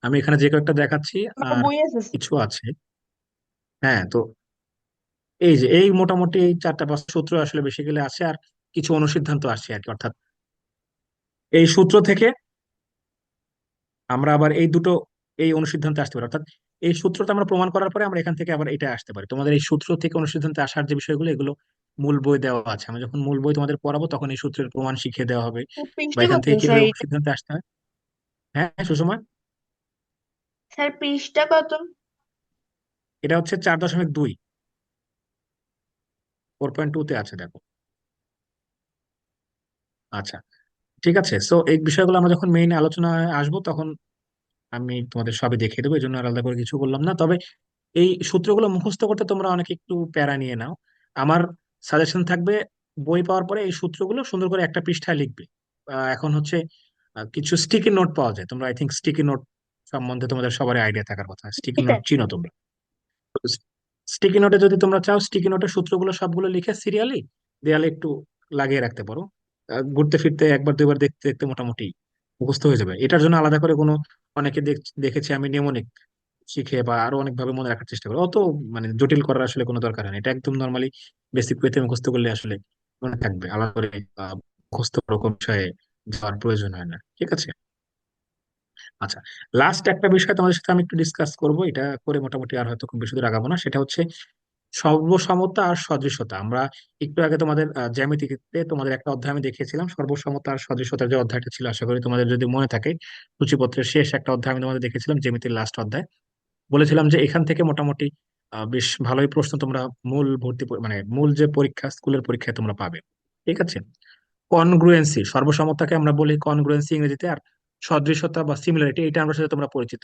আমি এখানে যে কয়েকটা দেখাচ্ছি আমার আর বই আছে স্যার। কিছু আছে। হ্যাঁ, তো এই যে এই মোটামুটি এই চারটা পাঁচ সূত্র আসলে বেসিক্যালি আছে, আর কিছু অনুসিদ্ধান্ত আসছে আর কি। অর্থাৎ এই সূত্র থেকে আমরা আবার এই দুটো এই অনুসিদ্ধান্তে আসতে পারি। অর্থাৎ এই সূত্রটা আমরা প্রমাণ করার পরে আমরা এখান থেকে আবার এটা আসতে পারি। তোমাদের এই সূত্র থেকে অনুসিদ্ধান্তে আসার যে বিষয়গুলো, এগুলো মূল বই দেওয়া আছে। আমি যখন মূল বই তোমাদের পড়াবো তখন এই সূত্রের প্রমাণ শিখিয়ে দেওয়া হবে, বা পৃষ্ঠা এখান কত থেকে স্যার কিভাবে এটা? অনুসিদ্ধান্তে আসতে হয়। হ্যাঁ হ্যাঁ, সুষমা, স্যার পৃষ্ঠা কত? এটা হচ্ছে 4.2, 4.2 তে আছে, দেখো। আচ্ছা, ঠিক আছে। সো এই বিষয়গুলো আমরা যখন মেইন আলোচনায় আসবো তখন আমি তোমাদের সবই দেখিয়ে দেবো, এই জন্য আর আলাদা করে কিছু বললাম না। তবে এই সূত্রগুলো মুখস্থ করতে তোমরা অনেকে একটু প্যারা নিয়ে নাও। আমার সাজেশন থাকবে, বই পাওয়ার পরে এই সূত্রগুলো সুন্দর করে একটা পৃষ্ঠায় লিখবে। এখন হচ্ছে কিছু স্টিকি নোট পাওয়া যায়, তোমরা আই থিঙ্ক স্টিকি নোট সম্বন্ধে তোমাদের সবারই আইডিয়া থাকার কথা। স্টিকি নোট স্যার চিনো তোমরা? স্টিকি নোটে যদি তোমরা চাও, স্টিকি নোটের সূত্রগুলো সবগুলো লিখে সিরিয়ালি দেয়ালে একটু লাগিয়ে রাখতে পারো। ঘুরতে ফিরতে একবার দুইবার দেখতে দেখতে মোটামুটি মুখস্থ হয়ে যাবে। এটার জন্য আলাদা করে কোনো, অনেকে দেখেছি আমি নেমোনিক শিখে বা আরো অনেক ভাবে মনে রাখার চেষ্টা করি, অত মানে জটিল করার আসলে কোনো দরকার নেই। এটা একদম নর্মালি বেসিক ওয়েতে মুখস্থ করলে আসলে মনে থাকবে। আলাদা করে মুখস্থ ওরকম বিষয়ে যাওয়ার প্রয়োজন হয় না, ঠিক আছে? আচ্ছা, লাস্ট একটা বিষয় তোমাদের সাথে আমি একটু ডিসকাস করব, এটা করে মোটামুটি আর হয়তো খুব বেশি দূর আগাবো না। সেটা হচ্ছে সর্বসমতা আর সদৃশতা। আমরা একটু আগে তোমাদের জ্যামিতিতে তোমাদের একটা অধ্যায় আমি দেখিয়েছিলাম, সর্বসমতা আর সদৃশতার যে অধ্যায়টা ছিল, আশা করি তোমাদের যদি মনে থাকে, সূচিপত্রের শেষ একটা অধ্যায় আমি তোমাদের দেখেছিলাম, জ্যামিতির লাস্ট অধ্যায়। বলেছিলাম যে এখান থেকে মোটামুটি বেশ ভালোই প্রশ্ন তোমরা মূল মানে মূল যে পরীক্ষা, স্কুলের পরীক্ষায় তোমরা পাবে, ঠিক আছে? কনগ্রুয়েন্সি, সর্বসমতাকে আমরা বলি কনগ্রুয়েন্সি ইংরেজিতে, আর সদৃশতা বা সিমিলারিটি এই টার্মটার সাথে তোমরা পরিচিত।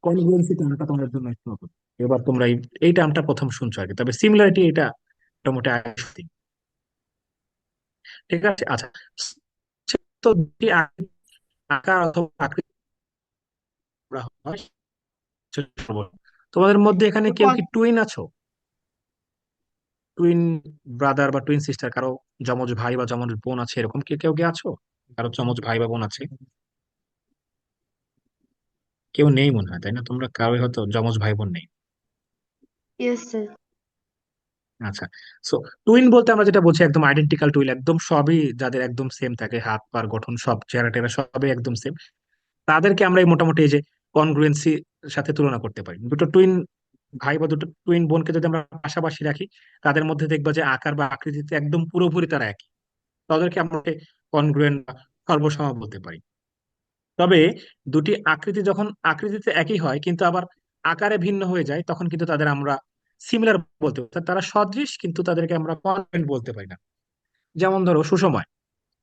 কনগ্রুয়েন্সি টার্মটা তোমাদের জন্য একটু নতুন, এবার তোমরা এই টার্মটা প্রথম শুনছো আর কি। তবে সিমিলারিটি এটা মোটামুটি সত্যি, ঠিক আছে? আচ্ছা, তো দুটি আকার অথবা আকৃতি করা হয়, তোমাদের মধ্যে এখানে কেউ কি টুইন আছো? টুইন ব্রাদার বা টুইন সিস্টার, কারো যমজ ভাই বা যমজ বোন আছে, এরকম কি কেউ কি আছো? কারো যমজ ভাই বা বোন আছে? কেউ নেই মনে হয়, তাই না? তোমরা কারোই হয়তো যমজ ভাই বোন নেই। Yes sir. আচ্ছা, সো টুইন বলতে আমরা যেটা বলছি একদম আইডেন্টিক্যাল টুইন, একদম সবই যাদের একদম সেম থাকে, হাত পার গঠন সব, চেহারা টেরা সবই একদম সেম, তাদেরকে আমরা এই মোটামুটি এই যে কনগ্রুয়েন্সি সাথে তুলনা করতে পারি। দুটো টুইন ভাই বা দুটো টুইন বোনকে যদি আমরা পাশাপাশি রাখি, তাদের মধ্যে দেখবা যে আকার বা আকৃতিতে একদম পুরোপুরি তারা একই, তাদেরকে আমরা কনগ্রুয়েন্ট বা সর্বসম বলতে পারি। তবে দুটি আকৃতি যখন আকৃতিতে একই হয় কিন্তু আবার আকারে ভিন্ন হয়ে যায়, তখন কিন্তু তাদের আমরা সিমিলার বলতে পারি, অর্থাৎ তারা সদৃশ কিন্তু তাদেরকে আমরা কনগ্রুয়েন্ট বলতে পারি না। যেমন ধরো সুসময়,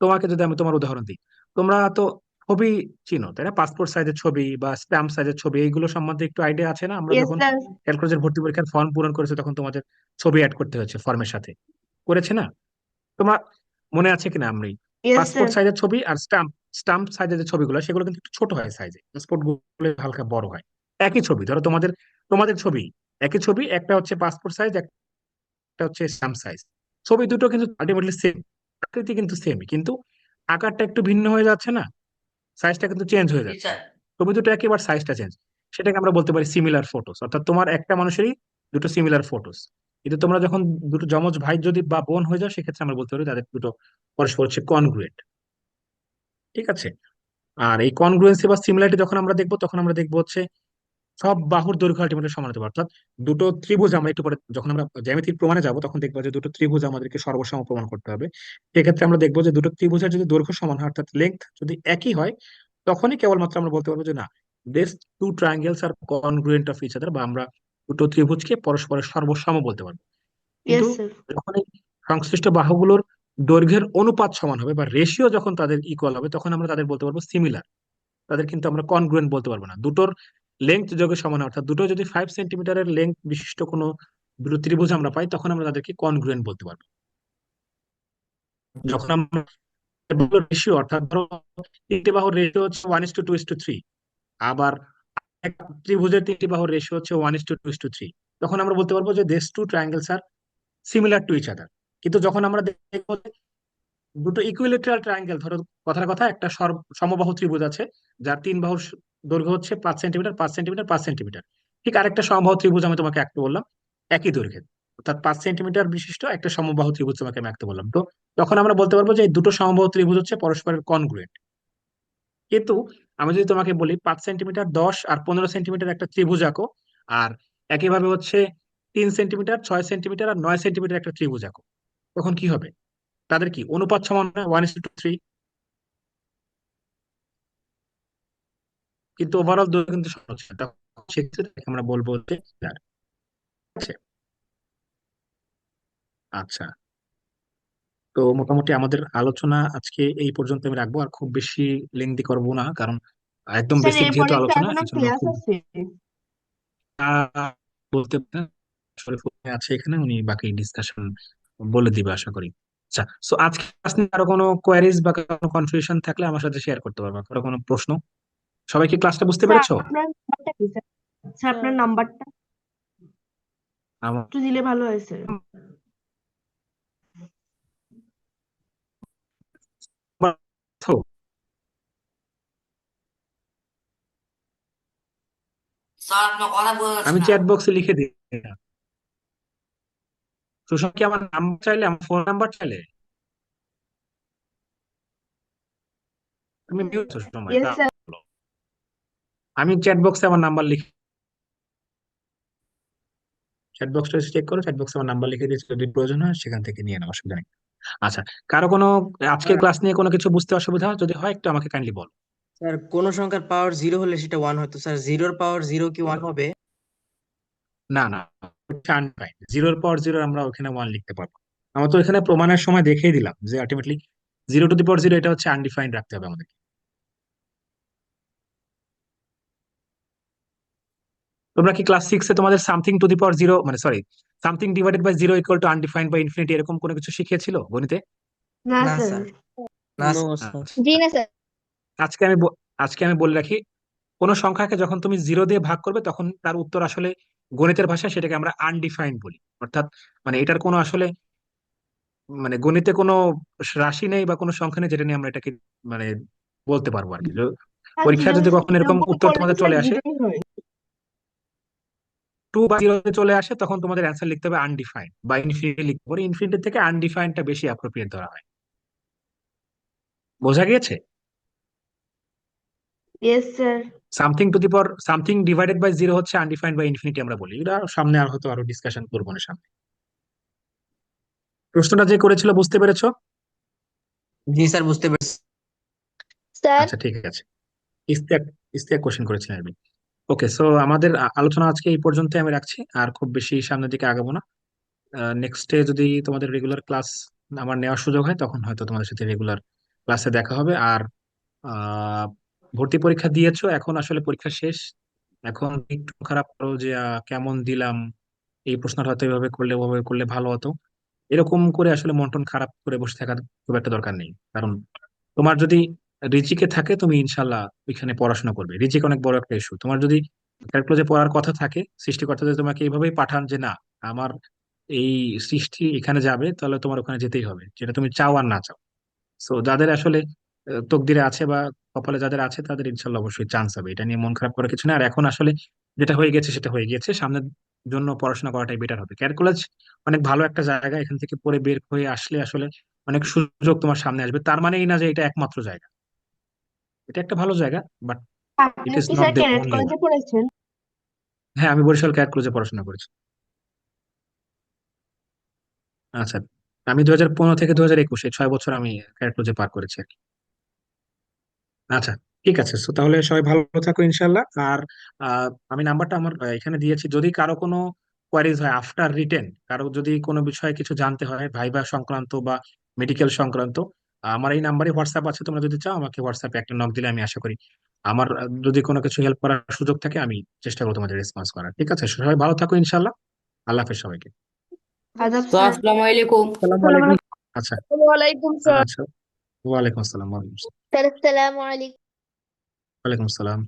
তোমাকে যদি আমি তোমার উদাহরণ দিই, তোমরা তো ছবি চিনো তাই না, পাসপোর্ট সাইজের ছবি বা স্ট্যাম্প সাইজের ছবি, এইগুলো সম্বন্ধে একটু আইডিয়া আছে না? আমরা ইয়েস যখন স্যার। ক্যালকুলাসের ভর্তি পরীক্ষার ফর্ম পূরণ করেছে তখন তোমাদের ছবি অ্যাড করতে হয়েছে ফর্মের সাথে, করেছে না? তোমার মনে আছে কিনা? আমি ইয়েস পাসপোর্ট স্যার। সাইজের ছবি আর স্ট্যাম্প স্ট্যাম্প সাইজের যে ছবিগুলো সেগুলো কিন্তু একটু ছোট হয় সাইজে, পাসপোর্ট গুলো হালকা বড় হয়। একই ছবি, ধরো তোমাদের তোমাদের ছবি একই ছবি, একটা হচ্ছে পাসপোর্ট সাইজ, একটা হচ্ছে স্ট্যাম্প সাইজ, ছবি দুটো কিন্তু আলটিমেটলি সেম, আকৃতি কিন্তু সেম, কিন্তু আকারটা একটু ভিন্ন হয়ে যাচ্ছে না, সাইজটা কিন্তু চেঞ্জ হয়ে যাচ্ছে। ছবি দুটো একেবারে সাইজটা চেঞ্জ, সেটাকে আমরা বলতে পারি সিমিলার ফটোস, অর্থাৎ তোমার একটা মানুষেরই দুটো সিমিলার ফটোস। কিন্তু তোমরা যখন দুটো যমজ ভাই যদি বা বোন হয়ে যাও, সেক্ষেত্রে আমরা বলতে পারি তাদের দুটো পরস্পর হচ্ছে কনগ্রুয়েন্ট। ঠিক আছে? আর এই কনগ্রুয়েন্সি বা সিমিলারিটি যখন আমরা দেখবো, তখন আমরা দেখবো হচ্ছে সব বাহুর দৈর্ঘ্য আলটিমেটলি সমান হতে হবে, অর্থাৎ দুটো ত্রিভুজ, আমরা একটু পরে যখন আমরা জ্যামিতিক প্রমাণে যাব তখন দেখবো যে দুটো ত্রিভুজ আমাদেরকে সর্বসম প্রমাণ করতে হবে। সেক্ষেত্রে আমরা দেখবো যে দুটো ত্রিভুজের যদি দৈর্ঘ্য সমান হয়, অর্থাৎ লেংথ যদি একই হয়, তখনই কেবলমাত্র আমরা বলতে পারবো যে না, this two triangles are congruent of each other, বা আমরা দুটো ত্রিভুজকে পরস্পরের সর্বসম বলতে পারবো। কিন্তু ইয়েস স্যার। যখন এই সংশ্লিষ্ট বাহুগুলোর দৈর্ঘ্যের অনুপাত সমান হবে বা রেশিও যখন তাদের ইকুয়াল হবে, তখন আমরা তাদের বলতে পারবো সিমিলার, তাদের কিন্তু আমরা কনগ্রুয়েন্ট বলতে পারবো না। দুটোর লেংথ যোগের সমান হয়, অর্থাৎ দুটো যদি 5 সেন্টিমিটারের লেংথ বিশিষ্ট কোনো দুটো ত্রিভুজ আমরা পাই, তখন আমরা তাদেরকে কনগ্রুয়েন্ট বলতে পারবো। যখন আমরা রেশিও, অর্থাৎ ধরো তিনটে বাহুর রেশিও হচ্ছে 1:2:3, আবার এক ত্রিভুজের তিনটি বাহুর রেশিও হচ্ছে 1:2:3, তখন আমরা বলতে পারবো যে this two triangles are similar to each other. কিন্তু যখন আমরা দেখবো যে দুটো ইকুইলেটারাল ট্রায়াঙ্গেল, ধরো কথার কথা একটা সমবাহু ত্রিভুজ আছে যার তিন বাহুর দৈর্ঘ্য হচ্ছে 5 সেন্টিমিটার 5 সেন্টিমিটার 5 সেন্টিমিটার, ঠিক আরেকটা সমবাহু ত্রিভুজ আমি তোমাকে আঁকতে বললাম একই দৈর্ঘ্যের, অর্থাৎ 5 সেন্টিমিটার বিশিষ্ট একটা সমবাহু ত্রিভুজ তোমাকে আমি আঁকতে বললাম, তো তখন আমরা বলতে পারবো যে এই দুটো সমবাহু ত্রিভুজ হচ্ছে পরস্পরের কনগ্রুয়েন্ট। কিন্তু আমি যদি তোমাকে বলি 5 সেন্টিমিটার 10 আর 15 সেন্টিমিটার একটা ত্রিভুজ আঁকো, আর একইভাবে হচ্ছে 3 সেন্টিমিটার 6 সেন্টিমিটার আর 9 সেন্টিমিটার একটা ত্রিভুজ আঁকো, তখন কি হবে? তাদের কি অনুপাত সমান 1:3, কিন্তু ওভারঅল দৈর্ঘ্য কিন্তু সমান হচ্ছে না। তখন সেক্ষেত্রে তাকে আমরা বলবো যে similar। ঠিক আছে? আচ্ছা, তো মোটামুটি আমাদের আলোচনা আজকে এই পর্যন্ত আমি রাখবো, আর খুব বেশি লেংদি করবো না, কারণ একদম স্যার বেসিক এরপরে যেহেতু কি আর আলোচনা, কোনো এই জন্য ক্লাস খুব আছে? বলতে পারেন। আসলে ফোনে আছে এখানে, উনি বাকি ডিসকাশন বলে দিবে আশা করি। আচ্ছা, সো আজকে ক্লাস নিয়ে আরো কোনো কোয়ারিজ বা কোনো কনফিউশন থাকলে আমার সাথে শেয়ার করতে পারবা, কারো কোনো প্রশ্ন? সবাই কি ক্লাসটা বুঝতে স্যার পেরেছো? আপনার নাম্বারটা কি স্যার? স্যার স্যার আপনার নাম্বারটা আমার একটু দিলে ভালো হয় স্যার। তো স্যার আপনার কথা বোঝা যাচ্ছে আমি না। চ্যাট বক্সে লিখে দিই। সুষম কি আমার নাম্বার চাইলে, আমার ফোন নাম্বার চাইলে? তুমি মিউট সময় ইয়েস স্যার। আমি চ্যাট বক্সে আমার নাম্বার লিখে, চ্যাট বক্সটা চেক করো, চ্যাট বক্সে আমার নাম্বার লিখে দিয়েছি, যদি প্রয়োজন হয় সেখান থেকে নিয়ে নাও, অসুবিধা নেই। আচ্ছা, কারো কোনো আজকের ক্লাস নিয়ে কোনো কিছু বুঝতে অসুবিধা হয় যদি হয় একটু আমাকে কাইন্ডলি বল। স্যার কোন সংখ্যার পাওয়ার 0 হলে সেটা 1 হতো, স্যার জিরোর পাওয়ার 0 কি 1 হবে? না না, আনডিফাইন্ড, জিরোর পর জিরো আমরা ওখানে ওয়ান লিখতে পারবো। আমরা তো এখানে প্রমাণের সময় দেখিয়ে দিলাম যে আলটিমেটলি 0 টু দি পাওয়ার 0 এটা হচ্ছে আনডিফাইন্ড রাখতে হবে আমাদের। তোমরা কি ক্লাস 6-এ তোমাদের সামথিং টু দি পাওয়ার 0, মানে sorry, something divided by 0 equal to undefined বা ইনফিনিটি, এরকম কোনো কিছু শিখিয়েছিল গণিতে? না না স্যার। স্যার, না নো স্যার। স্যার। জি না স্যার। আজকে আজকে আমি বলে রাখি, কোন সংখ্যাকে যখন তুমি 0 দিয়ে ভাগ করবে তখন তার উত্তর আসলে গণিতের ভাষায় সেটাকে আমরা আনডিফাইন্ড বলি, অর্থাৎ মানে এটার কোনো আসলে মানে গণিতে কোনো রাশি নেই বা কোনো সংখ্যা নেই যেটা নিয়ে আমরা এটাকে মানে বলতে পারবো আর কি। আর পরীক্ষায় জিরো যদি কখনো এরকম গুণ উত্তর করলে তো তোমাদের স্যার চলে আসে, জিরোই হয়। টু বা জিরোতে চলে আসে তখন তোমাদের অ্যান্সার লিখতে হবে আনডিফাইন্ড বা ইনফিনিটি লিখতে পারো, ইনফিনিটি থেকে আনডিফাইন্ডটা বেশি অ্যাপ্রোপ্রিয়েট ধরা হয়। বোঝা গিয়েছে? Yes sir. Something divided by zero হচ্ছে আনডিফাইন্ড বা ইনফিনিটি আমরা বলি। এটা সামনে আর হয়তো আরো ডিসকাশন করবো না সামনে। প্রশ্নটা যে করেছিল বুঝতে পেরেছো? জি স্যার, বুঝতে পেরেছি। স্যার আচ্ছা ঠিক আছে। ইস্তিয়াক ইস্তিয়াক কোশ্চেন করেছিলেন আর কি। ওকে, সো আমাদের আলোচনা আজকে এই পর্যন্ত আমি রাখছি, আর খুব বেশি সামনের দিকে আগাবো না। নেক্সট ডে যদি তোমাদের রেগুলার ক্লাস আমার নেওয়ার সুযোগ হয় তখন হয়তো তোমাদের সাথে রেগুলার ক্লাসে দেখা হবে। আর আহ, ভর্তি পরীক্ষা দিয়েছো, এখন আসলে পরীক্ষা শেষ। এখন একটু খারাপ করো যে কেমন দিলাম, এই প্রশ্নটা হয়তো এভাবে করলে ওভাবে করলে ভালো হতো, এরকম করে আসলে মন টন খারাপ করে বসে থাকার খুব একটা দরকার নেই। কারণ তোমার যদি রিজিকে থাকে তুমি ইনশাল্লাহ ওইখানে পড়াশোনা করবে। রিজিক অনেক বড় একটা ইস্যু। তোমার যদি ক্যালকুলাসে পড়ার কথা থাকে, সৃষ্টিকর্তা যদি তোমাকে এইভাবেই পাঠান যে না, আমার এই সৃষ্টি এখানে যাবে, তাহলে তোমার ওখানে যেতেই হবে, যেটা তুমি চাও আর না চাও। সো যাদের আসলে তকদিরে আছে বা কপালে যাদের আছে তাদের ইনশাল্লাহ অবশ্যই চান্স হবে। এটা নিয়ে মন খারাপ করার কিছু না। আর এখন আসলে যেটা হয়ে গেছে সেটা হয়ে গেছে, সামনের জন্য পড়াশোনা করাটাই বেটার হবে। ক্যালকুলাস অনেক ভালো একটা জায়গা, এখান থেকে পড়ে বের হয়ে আসলে আসলে অনেক সুযোগ তোমার সামনে আসবে। তার মানে এই না যে এটা একমাত্র জায়গা, এটা একটা ভালো জায়গা, বাট ইট আপনি ইজ কি নট স্যার দ্য কেনেট অনলি কলেজে ওয়ান। পড়েছেন? হ্যাঁ, আমি বরিশাল ক্যালকুলাসে পড়াশোনা করেছি। আচ্ছা, আমি 2015 থেকে 2021 এই 6 বছর আমি ক্যালকুলাসে পার করেছি আর কি। আচ্ছা ঠিক আছে, তো তাহলে সবাই ভালো থাকো ইনশাল্লাহ। আর আমি নাম্বারটা আমার এখানে দিয়েছি, যদি কারো কোনো কোয়ারিজ হয় আফটার রিটেন, কারো যদি কোনো বিষয়ে কিছু জানতে হয় ভাইবা সংক্রান্ত বা মেডিকেল সংক্রান্ত, আমার এই নাম্বারে হোয়াটসঅ্যাপ আছে, তোমরা যদি চাও আমাকে হোয়াটসঅ্যাপে একটা নক দিলে আমি আশা করি আমার যদি কোনো কিছু হেল্প করার সুযোগ থাকে আমি চেষ্টা করবো তোমাদের রেসপন্স করার। ঠিক আছে, সবাই ভালো থাকো ইনশাল্লাহ। আল্লাহ হাফেজ সবাইকে। আদাব তো স্যার। আসসালামু আলাইকুম। আসসালামু আলাইকুম। আচ্ছা, ওয়ালাইকুম স্যার। আচ্ছা, ওয়ালাইকুম আসসালাম। স্যার আসসালামু আলাইকুম। ওয়ালাইকুম আসসালাম।